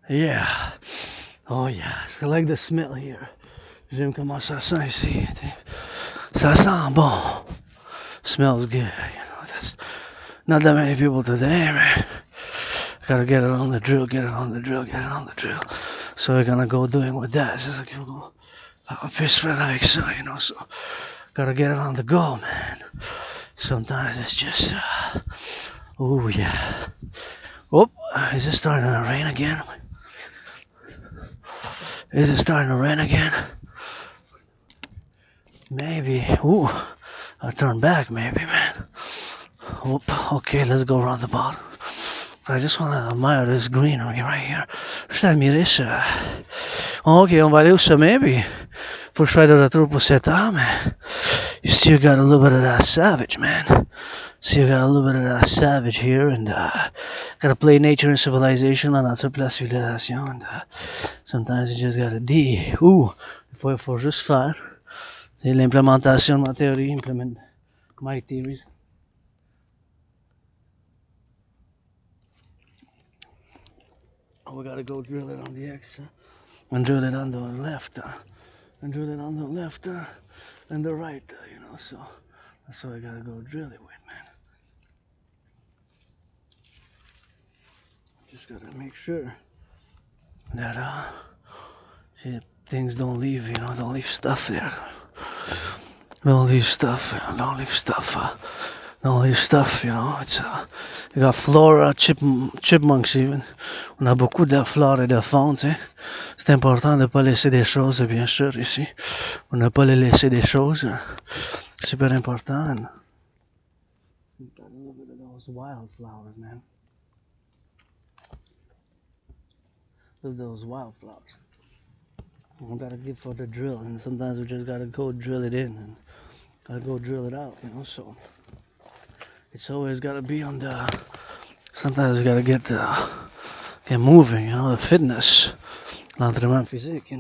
Yeah. Oh yeah. I like the smell here. J'aime comment ça sent ici. Ça sent bon. Smells good. You know, there's not that many people today, man. Gotta get it on the drill, get it on the drill, get it on the drill. So we're gonna go doing with that. Just like a fish friend avec ça, you know. So gotta get it on the go, man. Sometimes it's just, oh yeah. Oh, is it starting to rain again? Is it starting to rain again? Maybe. Ooh, I'll turn back maybe, man. Oop, okay, let's go around the bottom. I just want to admire this greenery right here. Juste admirer ça. Ok, on va aller au sommet, puis faut que je fasse de retour pour 7 heures, mais You still got a little bit of that savage, man. Still got a little bit of that savage here, and gotta play nature and civilization on notre place civilisation. And sometimes you just gotta D. Il faut juste faire. C'est l'implémentation de ma théorie, implement my theories. We gotta go drill it on the X, and drill it on the left, and drill it on the left, and the right, so that's what I gotta go drill it with, man. Just gotta make sure that things don't leave, don't leave stuff there. Don't leave stuff, it's you got flora, chipmunks even. On a beaucoup de flore et de faune, tu sais. C'est important de ne pas laisser des choses, bien sûr, ici. On ne pas les laisser des choses. Super important. Got a little bit of those wildflowers, man. Look at those wildflowers. We gotta give for the drill, and sometimes we just gotta go drill it in, and gotta go drill it out, so it's always gotta be on the, sometimes you gotta get moving, the fitness, l'entraînement physique,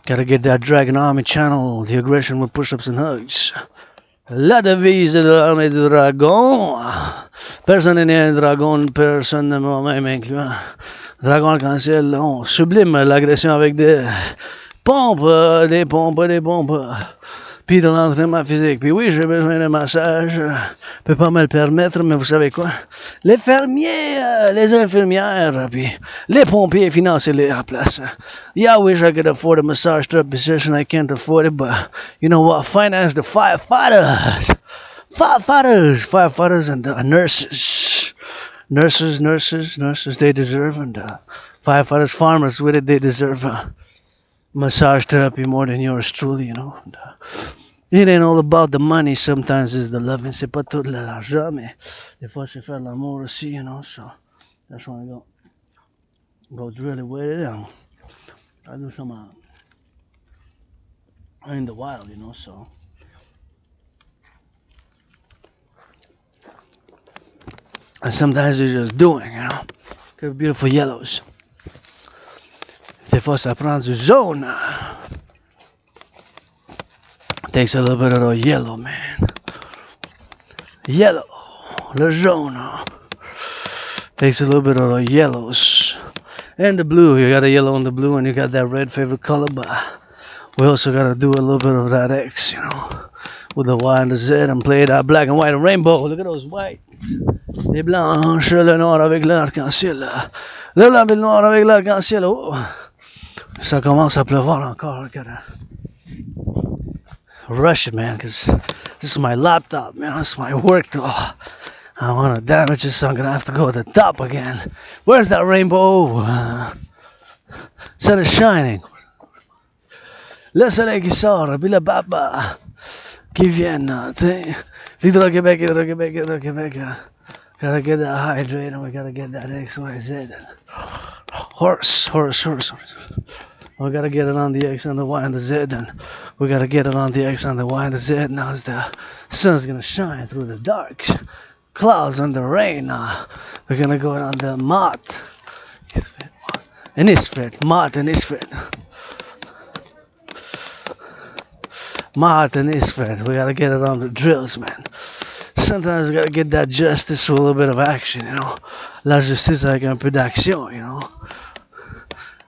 gotta get that Dragon Army channel, the aggression with push-ups and hugs. La devise de l'armée du dragon. Personne n'est un dragon, personne ne moi-même incluant. Dragon arc-en-ciel, on sublime l'agression avec des pompes. Puis de l'entraînement physique. Puis oui, j'ai besoin de massage. Je peux pas me le permettre, mais vous savez quoi? Les fermiers, les infirmières, puis les pompiers, financez-les à place. Yeah, I wish I could afford a massage therapy position. I can't afford it, but you know what? Finance the firefighters. Firefighters and nurses. Nurses, they deserve, and firefighters, farmers with it, they deserve massage therapy more than yours truly, And, it ain't all about the money, sometimes it's the loving. C'est pas tout l'argent, mais des fois c'est faire l'amour aussi, so that's why I go drill it with it, and I do some in the wild, so and sometimes you're just doing, Got beautiful yellows. Des fois ça prend du jaune. Takes a little bit of the yellow, man. Yellow, le jaune. Takes a little bit of the yellows. And the blue, you got a yellow and the blue, and you got that red favorite color, but we also gotta do a little bit of that X, with the Y and the Z, and play that black and white and rainbow. Look at those whites. Les blanches, le noir avec l'arc-en-ciel. Le blanc et le noir avec l'arc-en-ciel. Oh. Ça commence à pleuvoir encore. Rush it, man, because this is my laptop, man. This is my work. I don't want to damage it, so I'm going to have to go at the top again. Where's that rainbow? Sun is shining. Le soleil qui sort, puis le papa qui vient, tu sais. L'Hydro-Québec. Gotta get that hydrate, and we gotta get that XYZ. Horse. We gotta get it on the X and the Y and the Z, and we gotta get it on the X and the Y and the Z. Now as the sun's gonna shine through the dark clouds and the rain. We're gonna go on the Mott and Isfred. Mott and Isfred. We gotta get it on the drills, man. Sometimes we gotta get that justice with a little bit of action, La justice avec un peu d'action,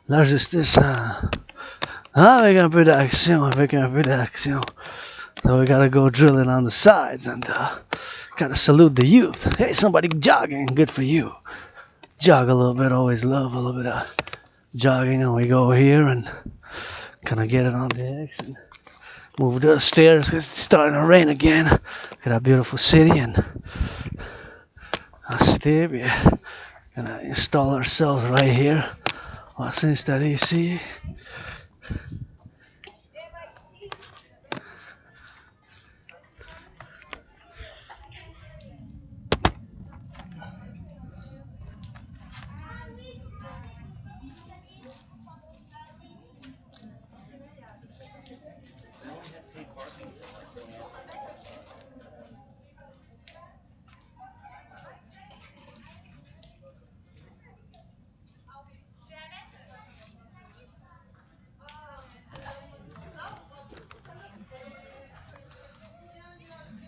La justice avec un peu d'action. So we gotta go drilling on the sides, and gotta salute the youth. Hey, somebody jogging, good for you. Jog a little bit, always love a little bit of jogging, and we go here and kind of get it on the X and move the stairs because it's starting to rain again. Look at that beautiful city, and we're gonna install ourselves right here. On va s'installer ici.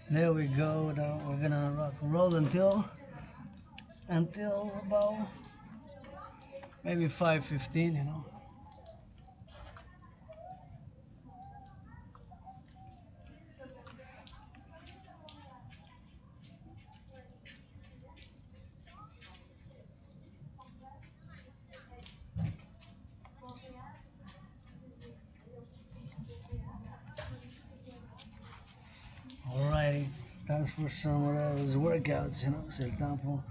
There we go. Now we're gonna rock and roll until about maybe 5:15. You know. Alrighty, thanks for some of those workouts, you know. C'est le temps pour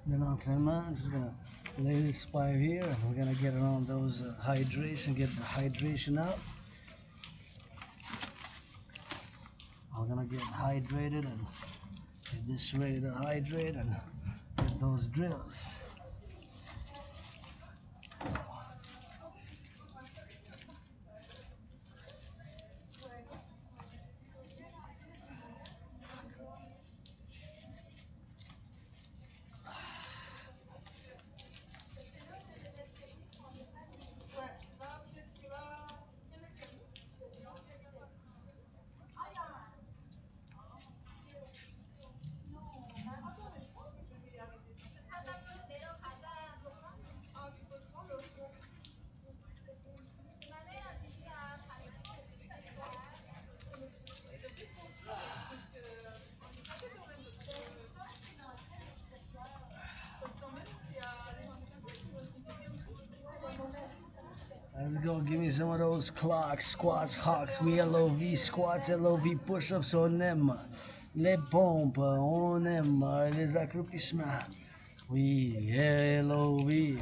de l'entraînement. Just gonna lay this pipe here and we're gonna get on those hydration, get the hydration out. I'm gonna get hydrated and get this ready to hydrate and get those drills. Let's go, give me some of those clocks, squats, hawks, we LOV, squats, LOV, push-ups, on aime. Les pompes, on aime. Les accroupissements, oui, LOV.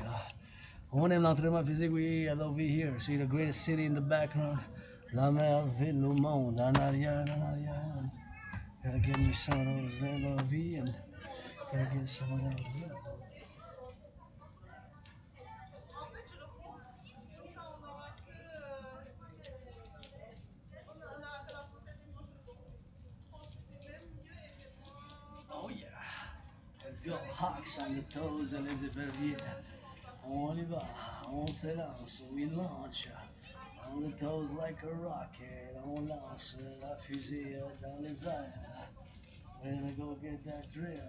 On aime l'entraînement physique, oui, LOV here. See the greatest city in the background. La mer, ville, au monde, en arrière, en arrière. Gotta get me some of those LOV and gotta get some of those. Oh yeah. Let's go. Hawks on the toes et les éperviers. On y va. On se lance. We launch. On the toes like a rocket. On lance la fusée dans les airs. We're gonna go get that drill.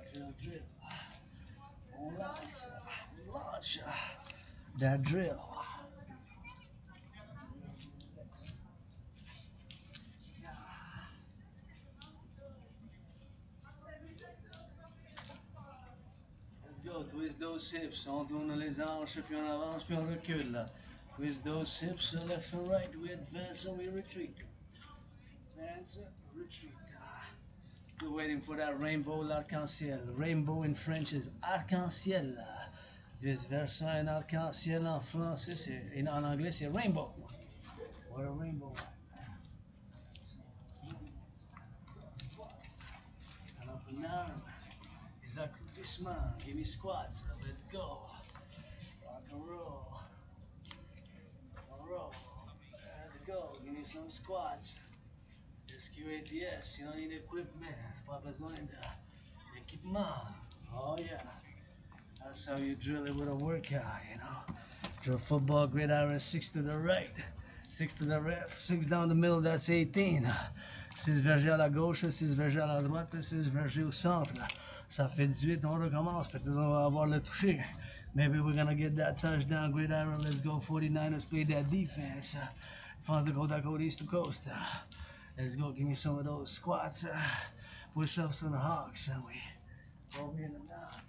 On lance. Launch that drill. Let's go, twist those hips. On tourne les hanches, puis on avance, puis on recule là. Twist those hips, left and right. We advance and we retreat. Advance, retreat. We're waiting for that rainbow, l'arc-en-ciel. Rainbow in French is arc-en-ciel. Vice versa, un arc-en-ciel en français, en anglais, c'est rainbow. What a rainbow. And up and down. Is accomplissement. Give me squats. Let's go. Rock and roll. Roll. Let's go. Give me some squats. SQATS. You don't need equipment. Pas besoin d'équipement. Oh yeah. That's how you drill it with a workout, you know. Drill football, gridiron, 6 to the right, 6 to the left, 6 down the middle, that's 18. 6 vergers à la gauche, 6 vergers à la droite, 6 vergers au centre. Ça fait 18, on recommence. Peut-être on va avoir le toucher. Maybe we're gonna get that touchdown, gridiron. Let's go 49ers, play that defense. Fonz de côte à côte, east to coast. Let's go, give me some of those squats, push-ups and hawks, and we go in and down.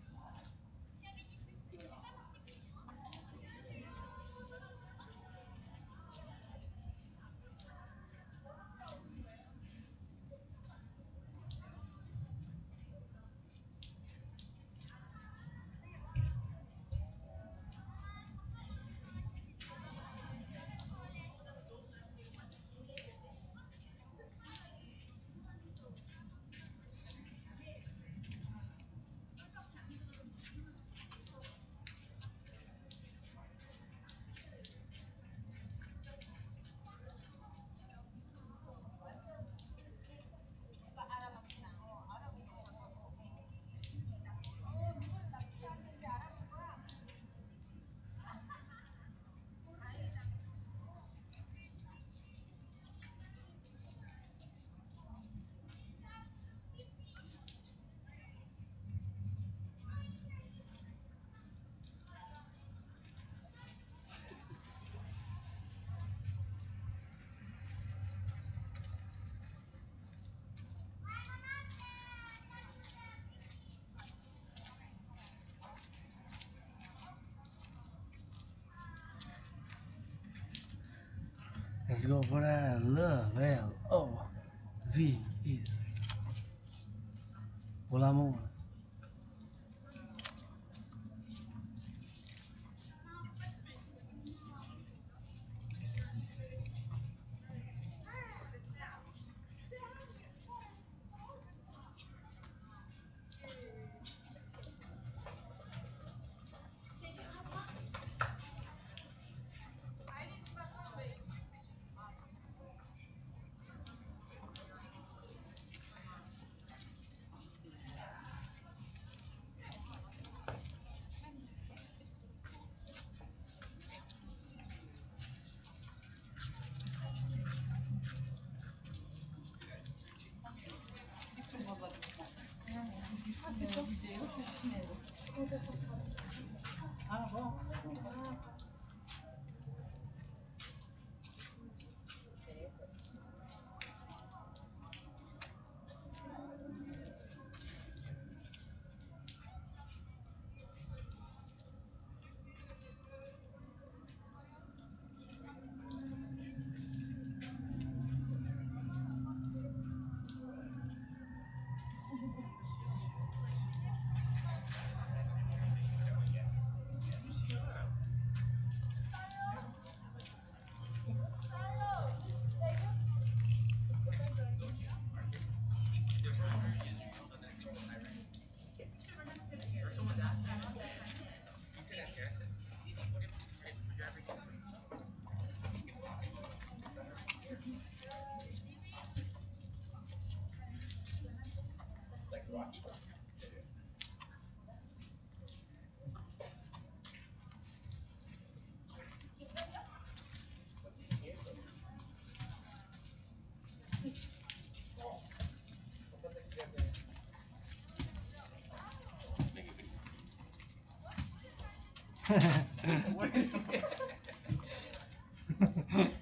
Let's go for that. Love, L-O-V-E. Pour l'amour.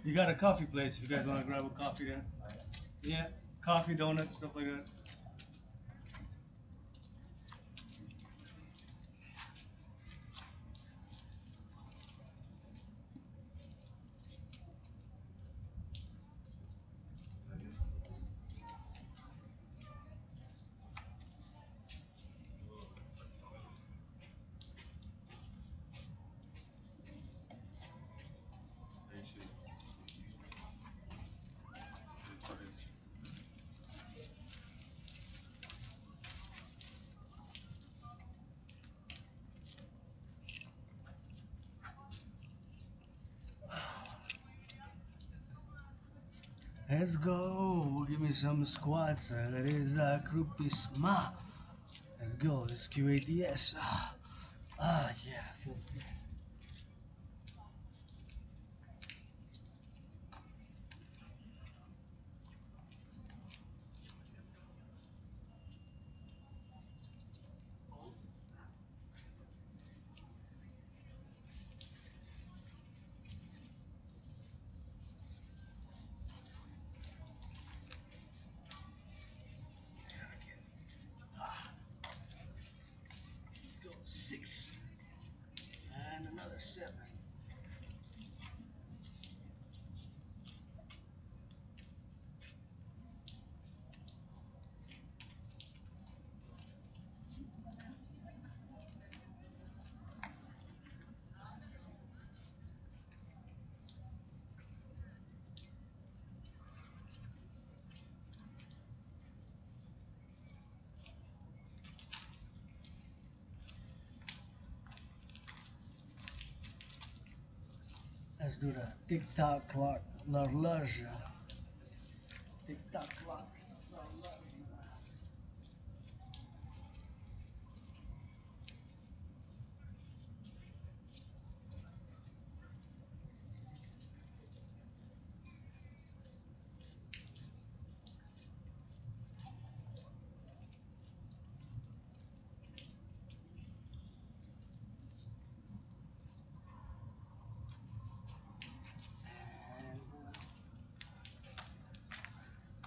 You got a coffee place if you guys want to grab a coffee there. Yeah, coffee, donuts, stuff like that. Let's go. Give me some squats. That is Krupisma. Let's go. Let's QATS. Yeah. Feel good. Let's go. 6. And another 7. Let's do the tick-tock clock, l'horloge. Tick-tock clock, l'horloge.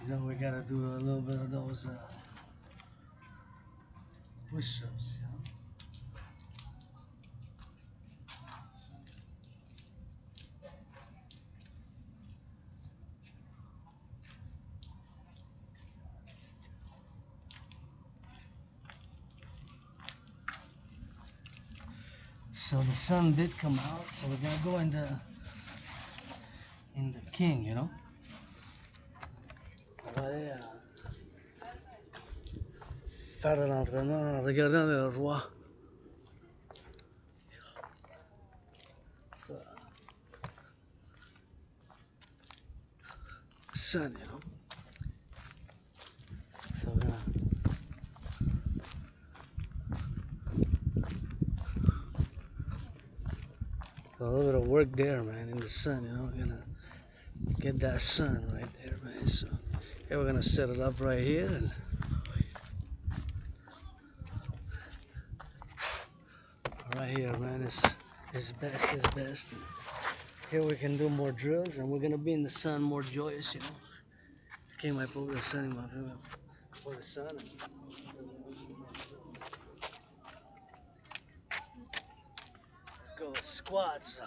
You know, we gotta do a little bit of those push-ups, you know? So the sun did come out, so we're gonna go in the king, you know. Allez, faire de l'entraînement en regardant le roi. So, sun, you know. So we're gonna so a little bit of work there, man, in the sun, you know. We're gonna get that sun right there, man. So yeah, we're gonna set it up right here, and right here, man, is best. And here we can do more drills, and we're gonna be in the sun more joyous, you know. Came I put the sun in my for the sun. Let's go squats.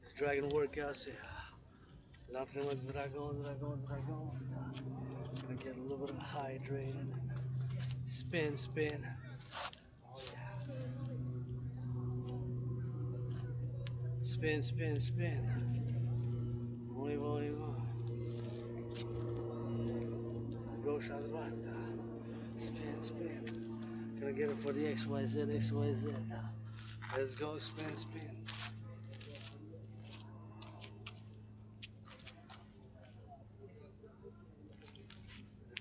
It's dragon workouts here. L'entraînement du dragon. Gonna get a little bit hydrated. Spin. Oh yeah. Spin. Muy bon. Gauche à droite. Spin. Gonna get it for the XYZ. Let's go, spin. Let's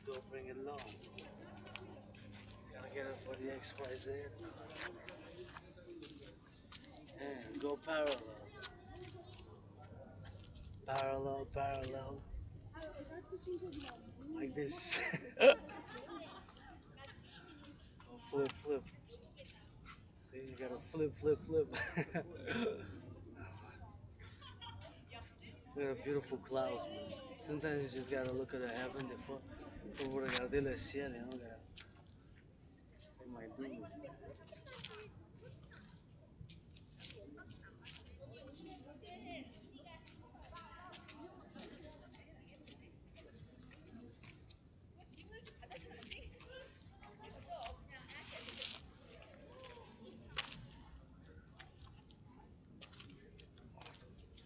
go, bring it long. Gonna get it for the XYZ. And go parallel. Like this. Oh, flip. See, you gotta flip. Look at a beautiful cloud. Sometimes you just gotta look at the heaven before regarder le ciel, you know. It might do.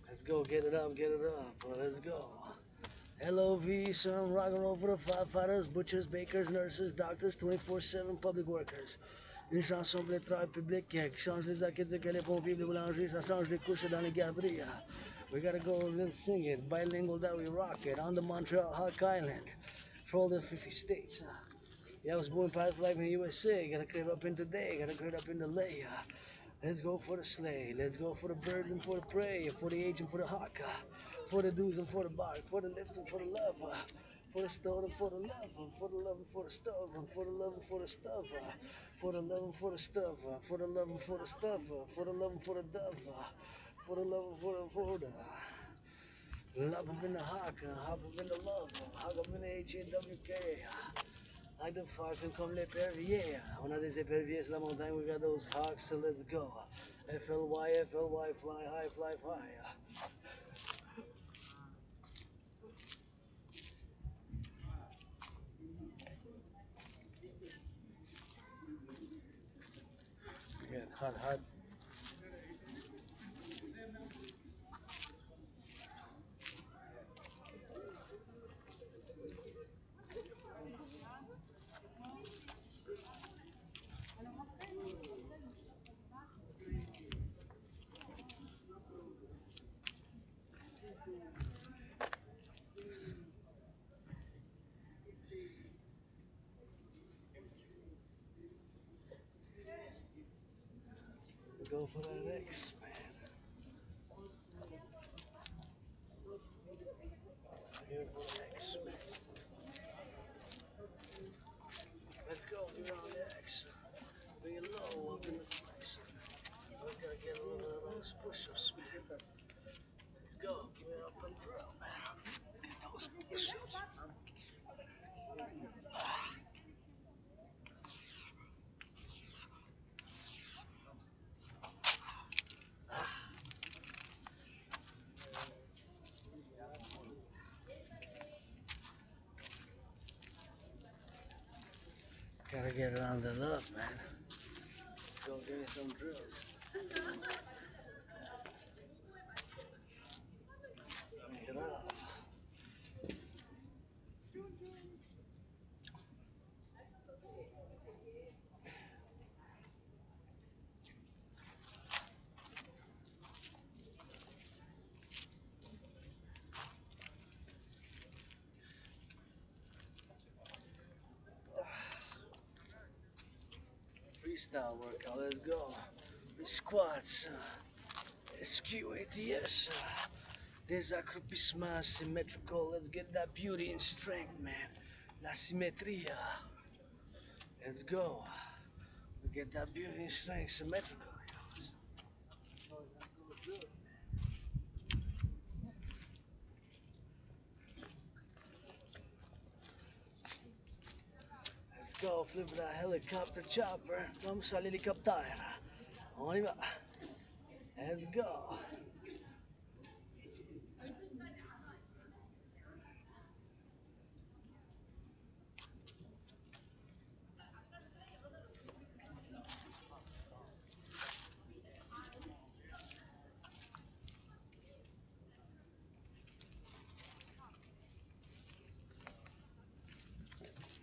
Let's go, get it up. Let's go. LOV, some rock and roll for the firefighters, butchers, bakers, nurses, doctors, 24/7 public workers. Une chanson pour les travailleurs publics qui change les acquis que les pompiers, les boulangers, ça change les couches dans les garderies. We gotta go and sing it, bilingual that we rock it, on the Montreal Hawk Island, for all the 50 states. Yeah, I was born past life in the USA, gotta crave up in today, gotta crave up in the lay. Let's go for the sleigh, let's go for the birds and for the prey, for the age and for the hawk, for the do's and for the bark, for the lift and for the love, for the stove and for the love, for the love and for the stove, for the love and for the stuff, for the love and for the stuff, for the love and for the stuff, for the love and for the dove, for the love and for the love up in the hawk up in the love, hawk up in the HAWK. Like the Falcon comme l'épervier. On a des éperviers sur la montagne, we got those hawks, so let's go. FLY, fly high. Again, hot. Go for that X, man. Here for the X, man. Let's go, give it on the X. Bring it low up in the flex. We gotta get a little bit of those push-ups, man. Let's go, give it up and drill, man. Let's get those push-ups. Gotta get it on the love, man. Let's go give me some drills. style workout. Let's go. Squats. SQATS. Desaccroupissement symmetrical. Let's get that beauty and strength, man. La simetria. Let's go. We get that beauty and strength symmetrical. Let's go. Flip that helicopter chopper. Vamos al helicóptero. On y va. Let's go.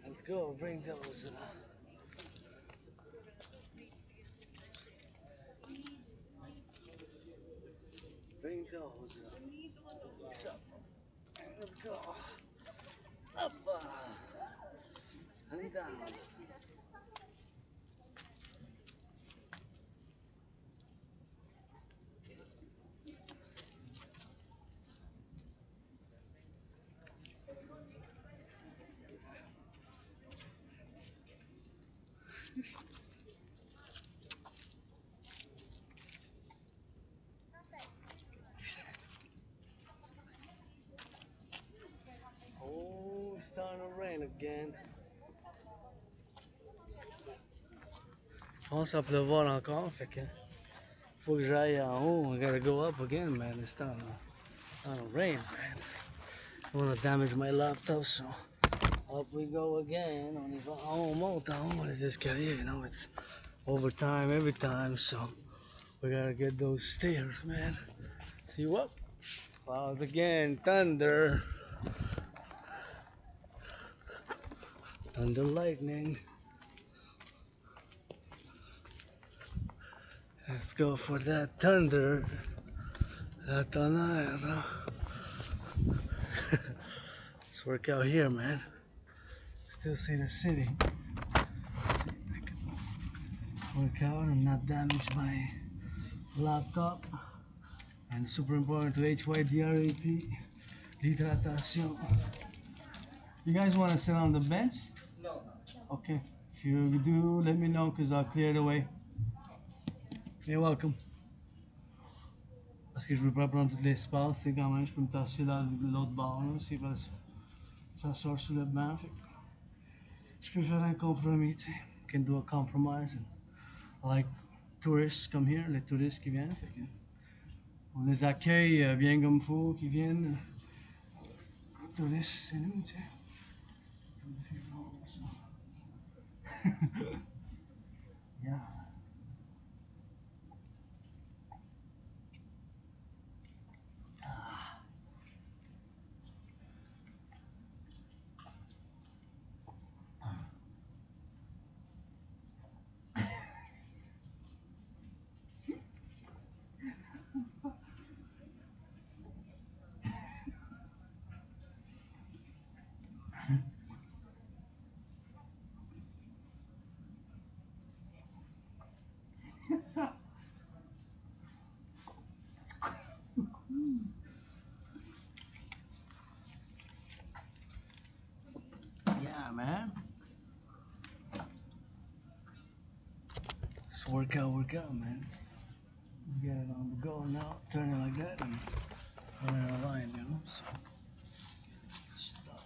Let's go. Bring those. Bring those. What's up? Let's go. Up. And down. Oh, it's starting to rain again. Commence à pleuvoir encore, fait que faut que j'aille en haut. I gotta go up again, man. It's starting to rain, man. I don't want to damage my laptop, so up we go again. On y va en haut, monte en haut les escaliers. You know, it's overtime every time, so we gotta get those stairs, man. See what? Clouds again, thunder. Thunder lightning. Let's go for that thunder. That tonnerre. Let's work out here, man. Still see the city. See if I can work out and not damage my laptop. And super important to HYDRAT, hydratation. You guys want to sit on the bench? No. Okay. If you do, let me know because I'll clear the way. You're welcome. Parce que je veux pas prendre tout l'espace, c'est quand même, je peux me tasser dans l'autre bord là, aussi parce que ça sort sur le banc. Fait que je peux faire un compromis, tu sais. Can do a compromise. And like tourists come here, les touristes qui viennent, fait que on les accueille bien comme faut, qui viennent. Les touristes, c'est nous, tu sais. Yeah. Yeah, man. Just work out, man. Let's get it on the go now. Turn it like that and run it a line, you know? So, stuff.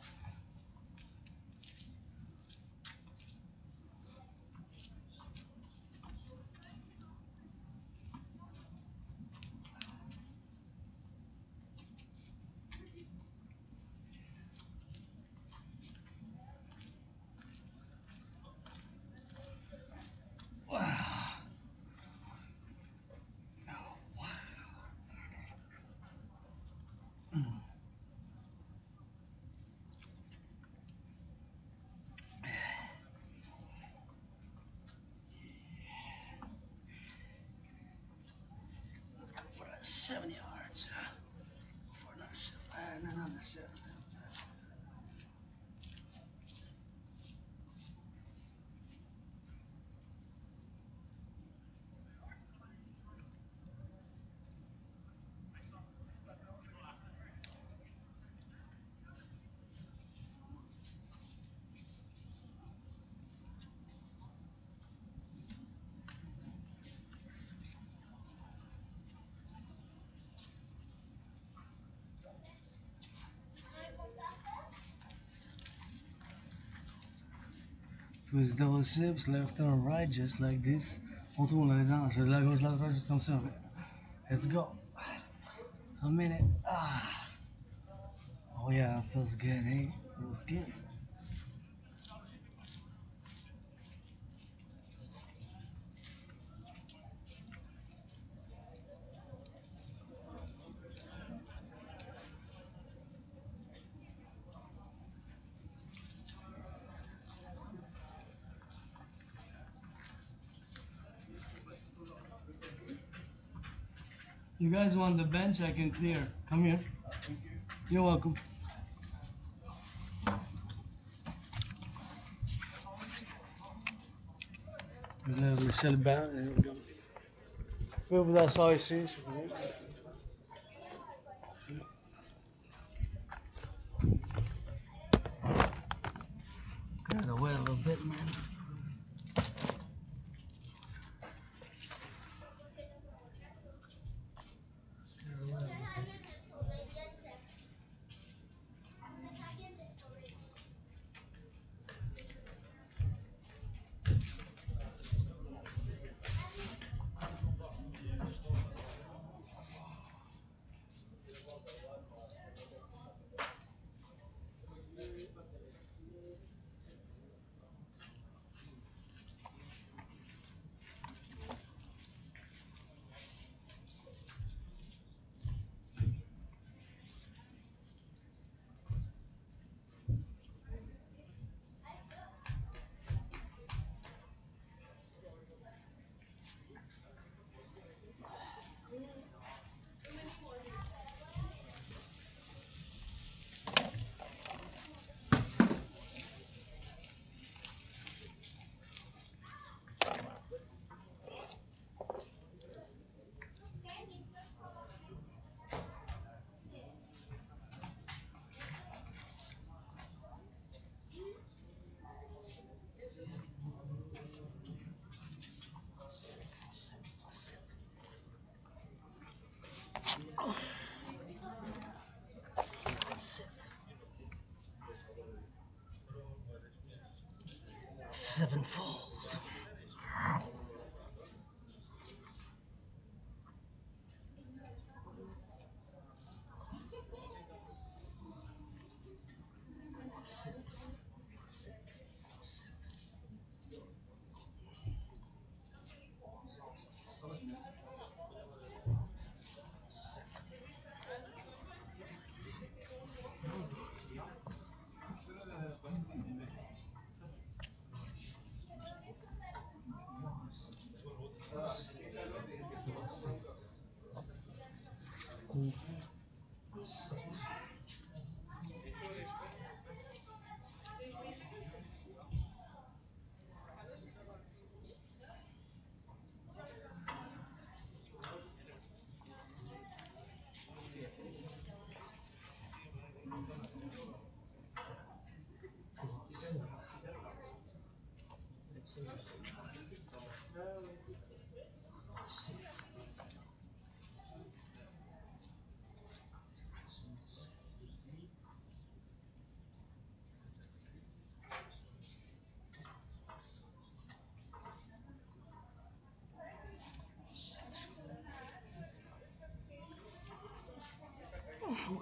Let's go for that 7 yards. For another 7. And another 7. Twist those hips, left and right, just like this. On tourne les hanches, de la gauche, la droite, juste comme ça. Let's go. A minute. Ah. Oh yeah, feels good, eh? Feels good. You guys want the bench? I can clear. Come here. You're welcome. Je vais laisser le banc. Je peux vous asseoir ici, si vous voulez. Gotta wait a little bit, man. Sevenfold.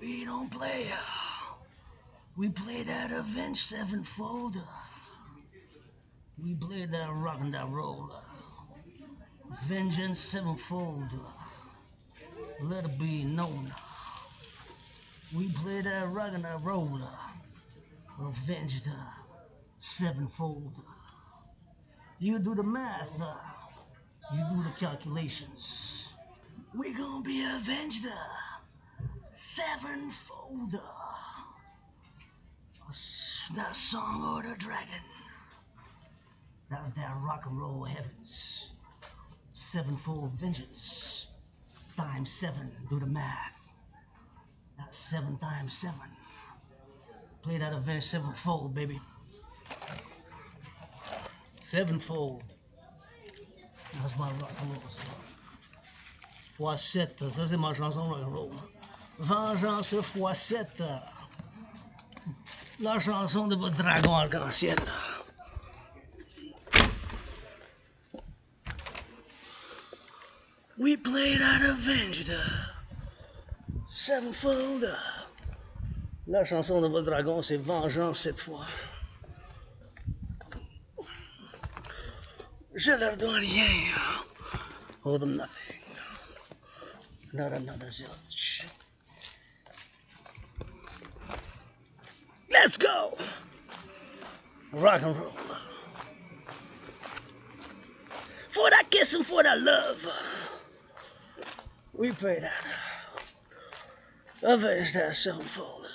We don't play. We play that Avenged Sevenfold. We play that rock and that roll. Vengeance Sevenfold. Let it be known. We play that rock and that roll. Avenged Sevenfold. You do the math. You do the calculations. We gonna be avenged sevenfold. That song of the dragon. That's that rock and roll heavens. Sevenfold vengeance. Times 7, do the math. That's 7 times 7. Play that avenged sevenfold, baby. Sevenfold. That's my rock and roll. Fois 7, ça c'est ma chanson rock and roll. Vengeance fois 7. La chanson de votre dragon arc-en-ciel. We played out Avenged Sevenfold. La chanson de votre dragon, c'est Vengeance cette fois. Je leur dois rien. Owe them nothing. Not another zilch. Let's go! Rock and roll. For that kiss and for that love. We pray that. Avenge that sevenfold.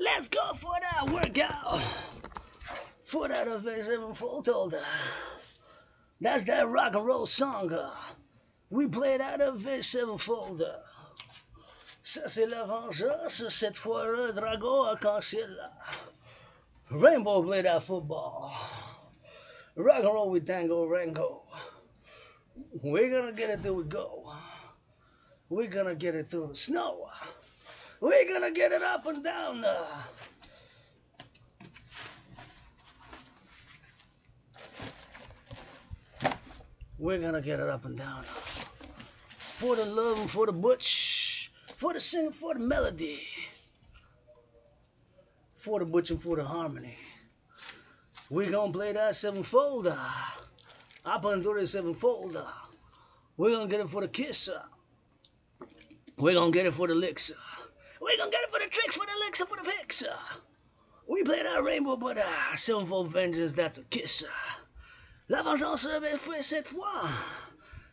Let's go for that workout. For that avenge sevenfold. That's that rock and roll song. We play that avenge sevenfold. Ça c'est la vengeance, cette fois le dragon arc-en-ciel. Rainbow play that football. Rock and roll with Tango Rango. We're gonna get it till we go. We're gonna get it through the snow. We're gonna get it up and down. We're gonna get it up and down. For the love and for the butch. For the sing, for the melody. For the butch and for the harmony. We're gonna play that sevenfold. Up until the sevenfold. We're gonna get it for the kiss. We're gonna get it for the licks. We're gonna get it for the tricks, for the licks, and for the fix. We play that rainbow, but sevenfold vengeance, that's a kiss. La vengeance avait fait cette fois.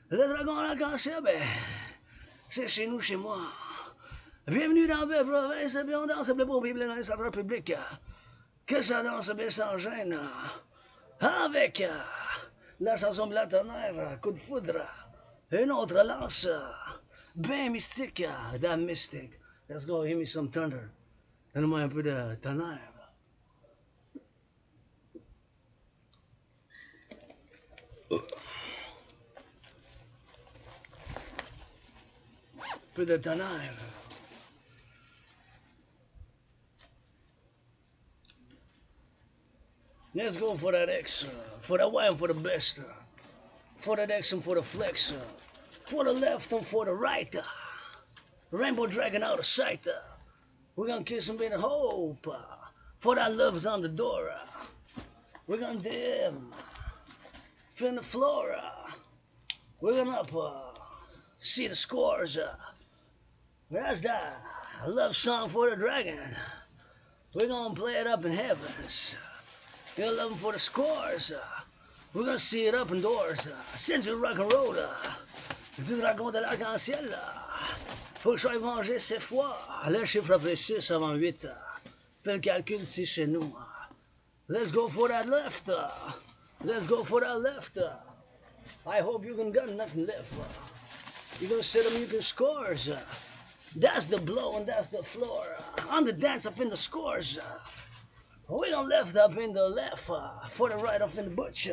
Le dragon arc-en-ciel, c'est chez nous, chez moi. Bienvenue dans la belle province, et puis on danse les beaux bibles dans les centres publics. Que ça danse bien sans gêne. Avec la chanson de la tonnerre, coup de foudre, une autre lance, bien mystique, that mystic. Let's go, give me some thunder. Donne-moi un peu de tonnerre. Un peu de tonnerre. Let's go for that X, for the Y and for the best, for that X and for the flex, for the left and for the right. Rainbow dragon out of sight. We're gonna kiss him in hope. For that love's on the door. We're gonna dim. Fin the floor. We're gonna up. See the scores. That's that love song for the dragon. We're gonna play it up in heavens. You're gonna love him for the scores. We're gonna see it up indoors. Since we rock and roll. Du dragon de l'arc-en-ciel. Faut que je sois vengé cette fois. Le chiffre après 6 avant 8. Fais le calcul ici chez nous. Let's go for that left. Let's go for that left. I hope you can got nothing left. You can sit them, you can scores. That's the blow and that's the floor. On the dance up in the scores. We gonna left up in the left. For the right up in the butch.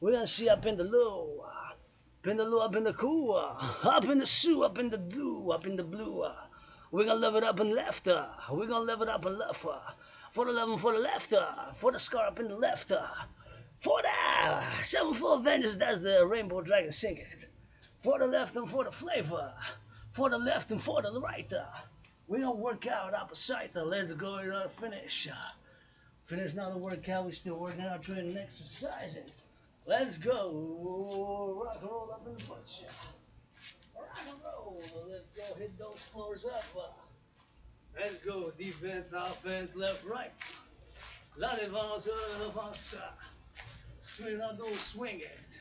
We gonna see up in the low. Up in the low, up in the cool, up in the sue, up in the blue, up in the blue. We're gonna live it up and left. We're gonna live it up and left. For the love and for the left. For the scar up in the left. For the sevenfold vengeance, that's the rainbow dragon singing. For the left and for the flavor. For the left and for the right. We're gonna work out opposite. Let's go and finish. Finish now the workout. We're still working out, training and exercising. Let's go. Rock and roll up in the butt. Rock and roll. Let's go hit those floors up. Let's go. Defense, offense, left, right. La défense, l'offense. Swing on those, swing it.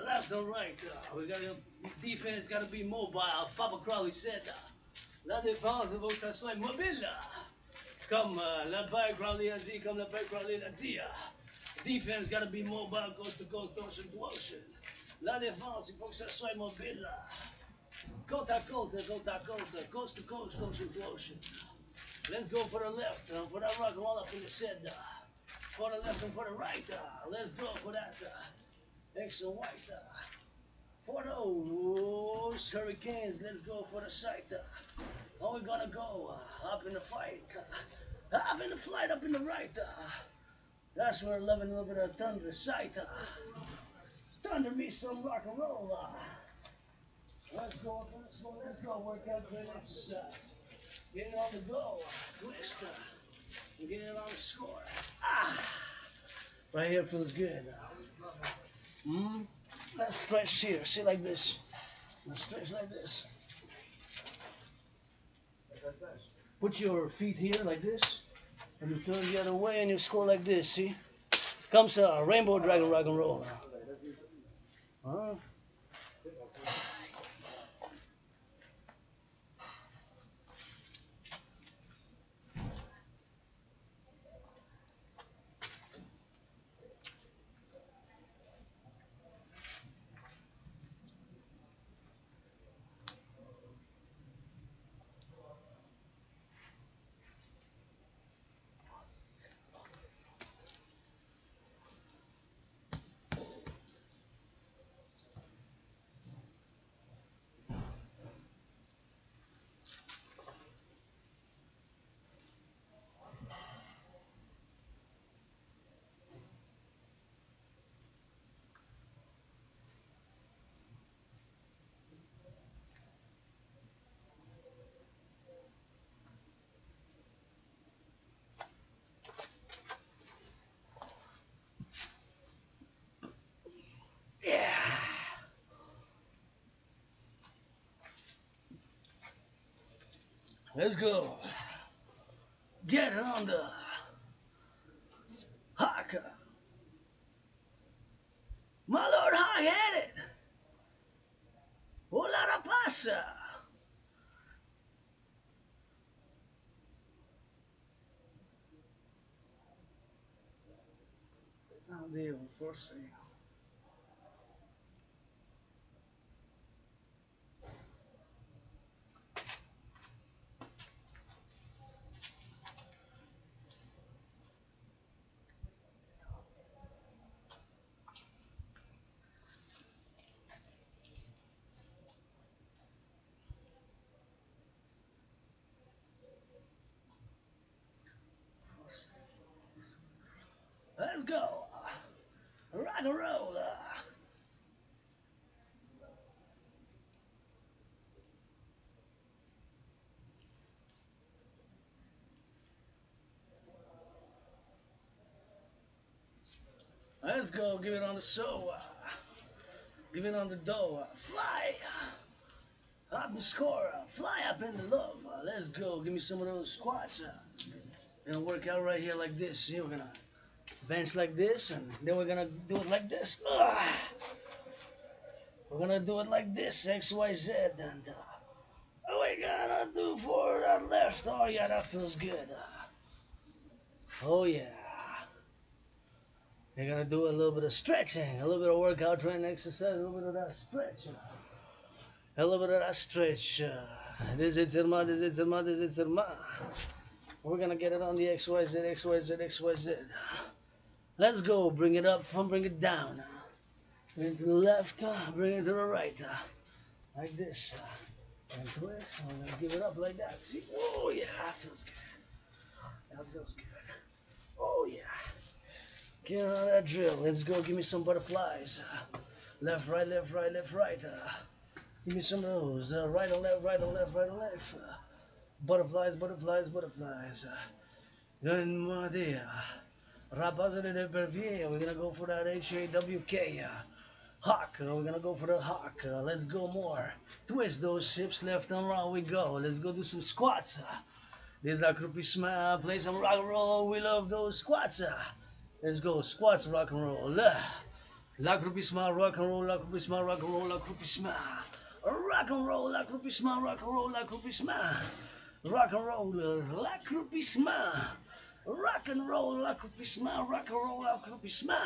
Left and right. We got defense got to be mobile. Papa Crowley said. La défense, il faut que ça soit mobile. Comme le père Crowley a dit, comme le père Crowley l'a dit. Defense gotta be mobile, coast to coast, ocean to ocean. La défense, il faut que ça soit mobile. Côte à côte, coast to coast, ocean to ocean. Let's go for the left, for that rock and roll up in the shed. For the left and for the right. Let's go for that X and white. For those hurricanes, let's go for the sight. How we gonna go? Up in the fight. Up in the flight, up in the right. That's where loving a little bit of thunder sight. Thunder me some rock and roll. Let's go up in this one. Let's go work out great exercise. Get it on the go. Twist. And get it on the score. Right here feels good. Let's stretch here. See like this. Let's stretch like this. Put your feet here like this. And you turn the other way and you score like this. See? Comes a rainbow dragon rock and roll. Let's go. Get it on the hawk. My lord high-headed. Oh, la pasa. Now there, first thing. Let's go. Rock and roll. Let's go. Give it on the show. Give it on the dough. Fly. Up and score. Fly up in the love. Let's go. Give me some of those squats. Gonna work out right here like this. See, we're gonna bench like this, and then we're gonna do it like this. We're gonna do it like this, X, Y, Z, and we're gonna do for that left. Oh yeah, that feels good. Oh yeah. We're gonna do a little bit of stretching, a little bit of workout training exercise, a little bit of that stretch. A little bit of that stretch. This is it, this is it, this is it. We're gonna get it on the X, Y, Z, X, Y, Z, X, Y, Z. Let's go. Bring it up and bring it down. Bring it to the left, bring it to the right. Like this. And twist. We're gonna give it up like that. See? Oh yeah, that feels good. That feels good. Oh yeah. Get on that drill. Let's go. Give me some butterflies. Left, right, left, right, left, right. Give me some of those. Right and left, right and left, right and left. Butterflies, butterflies, butterflies. Good morning. Rapaza de Pervier. We're gonna go for that HAWK. Hawk. We're gonna go for the hawk. Let's go more. Twist those hips left and right. We go. Let's go do some squats. This is La Croupisma. Play some rock and roll. We love those squats. Let's go. Squats, rock and roll. La Croupisma, rock and roll. La Croupisma, rock and roll. La Croupisma. Rock and roll. La Croupisma, rock and roll. La Croupisma. Rock and roll. La Croupisma. Rock and roll. La Croupisma. Rock and roll. La Croupisma.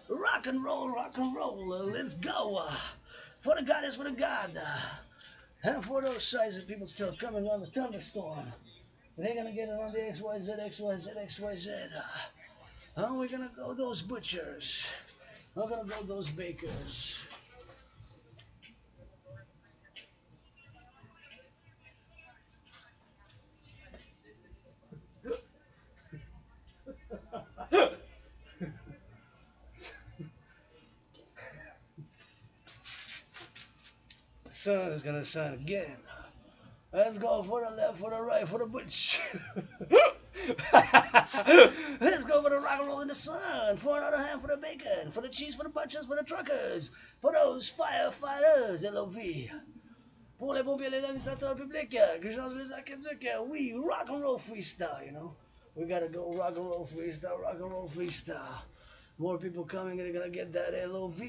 Rock and roll. Rock and roll. Let's go. For the goddess, for the God. And for those sides of people still coming on the thunderstorm. They're gonna get it on the XYZ, XYZ, XYZ. Oh, we're gonna go those butchers. We're gonna go those bakers. sun is gonna shine again. Let's go for the left, for the right, for the butch. Let's go for the rock and roll in the sun. For another hand, for the bacon, for the cheese, for the butchers, for the truckers, for those firefighters, LOV. Pour les pompiers, les administrateurs publics, que changent les aqueducs. Oui, rock and roll freestyle, you know. We gotta go rock and roll freestyle, rock and roll freestyle. More people coming, they're gonna get that LOV.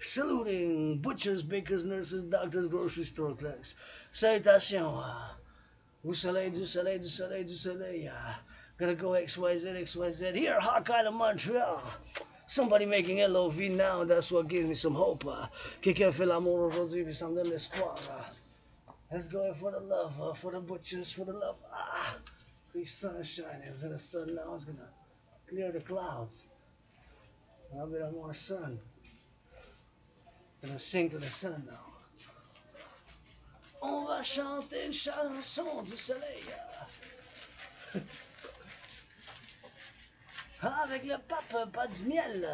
Saluting butchers, bakers, nurses, doctors, grocery store clerks. Civilisation. Du soleil, du soleil, du soleil, du soleil. Gonna go XYZ, XYZ. Here, Hawk Island, Montreal. Somebody making LOV now, that's what gives me some hope. Quelqu'un fait l'amour aujourd'hui, puis ça me donne l'espoir. Let's go for the love, for the butchers, for the love. The sun is shining. Is the sun now? It's gonna clear the clouds. A bit more sun. Gonna sing to the sun now. On va chanter une chanson du soleil. Avec le pape, pas du miel.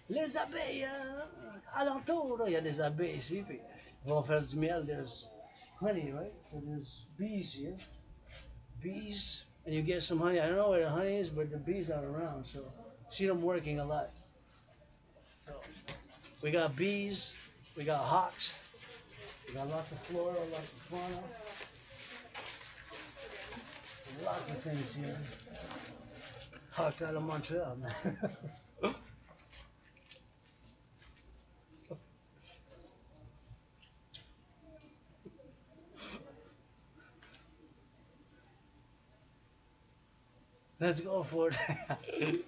Les abeilles alentour, il y a des abeilles ici, puis ils vont faire du miel. There's honey, right? So there's bees here. Bees, and you get some honey. I don't know where the honey is, but the bees are around, so see them working a lot. So we got bees, we got hawks, we got lots of flora, lots of fauna, lots of things here. Hawk out of Montreal, man. Let's go for it.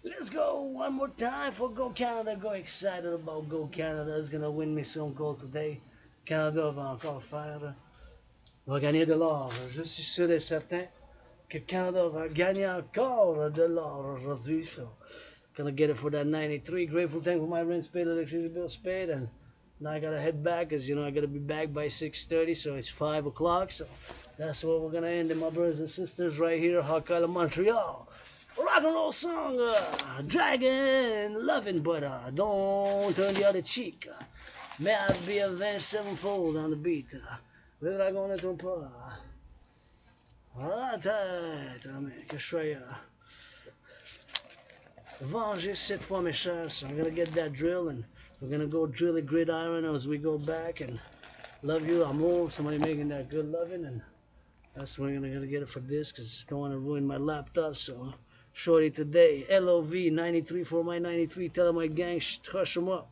Let's go one more time for Go Canada. Go excited about Go Canada. It's gonna win me some gold today. Canada va encore faire. Va gagner de l'or. Je suis sûr et certain que Canada va gagner encore de l'or aujourd'hui. So, gonna get it for that 93. Grateful thing for my rent paid, electricity bill paid, and now I gotta head back because you know I gotta be back by 6:30. So it's 5 o'clock. So that's where we're gonna end it, my brothers and sisters, right here, Hawk Island, Montreal. Rock and roll song, Dragon, loving, but don't turn the other cheek. May I be a 27-fold on the beat. Le dragon ne tombe pas. À la tête, que je sois venger cette fois, mes chers. So I'm gonna get that drill and we're gonna go drill a gridiron as we go back and love you, amour. Somebody making that good loving, and that's when I'm gonna get it for this because I don't want to ruin my laptop. So shorty today, LOV 93 for my 93. Tell my gang, hush them up.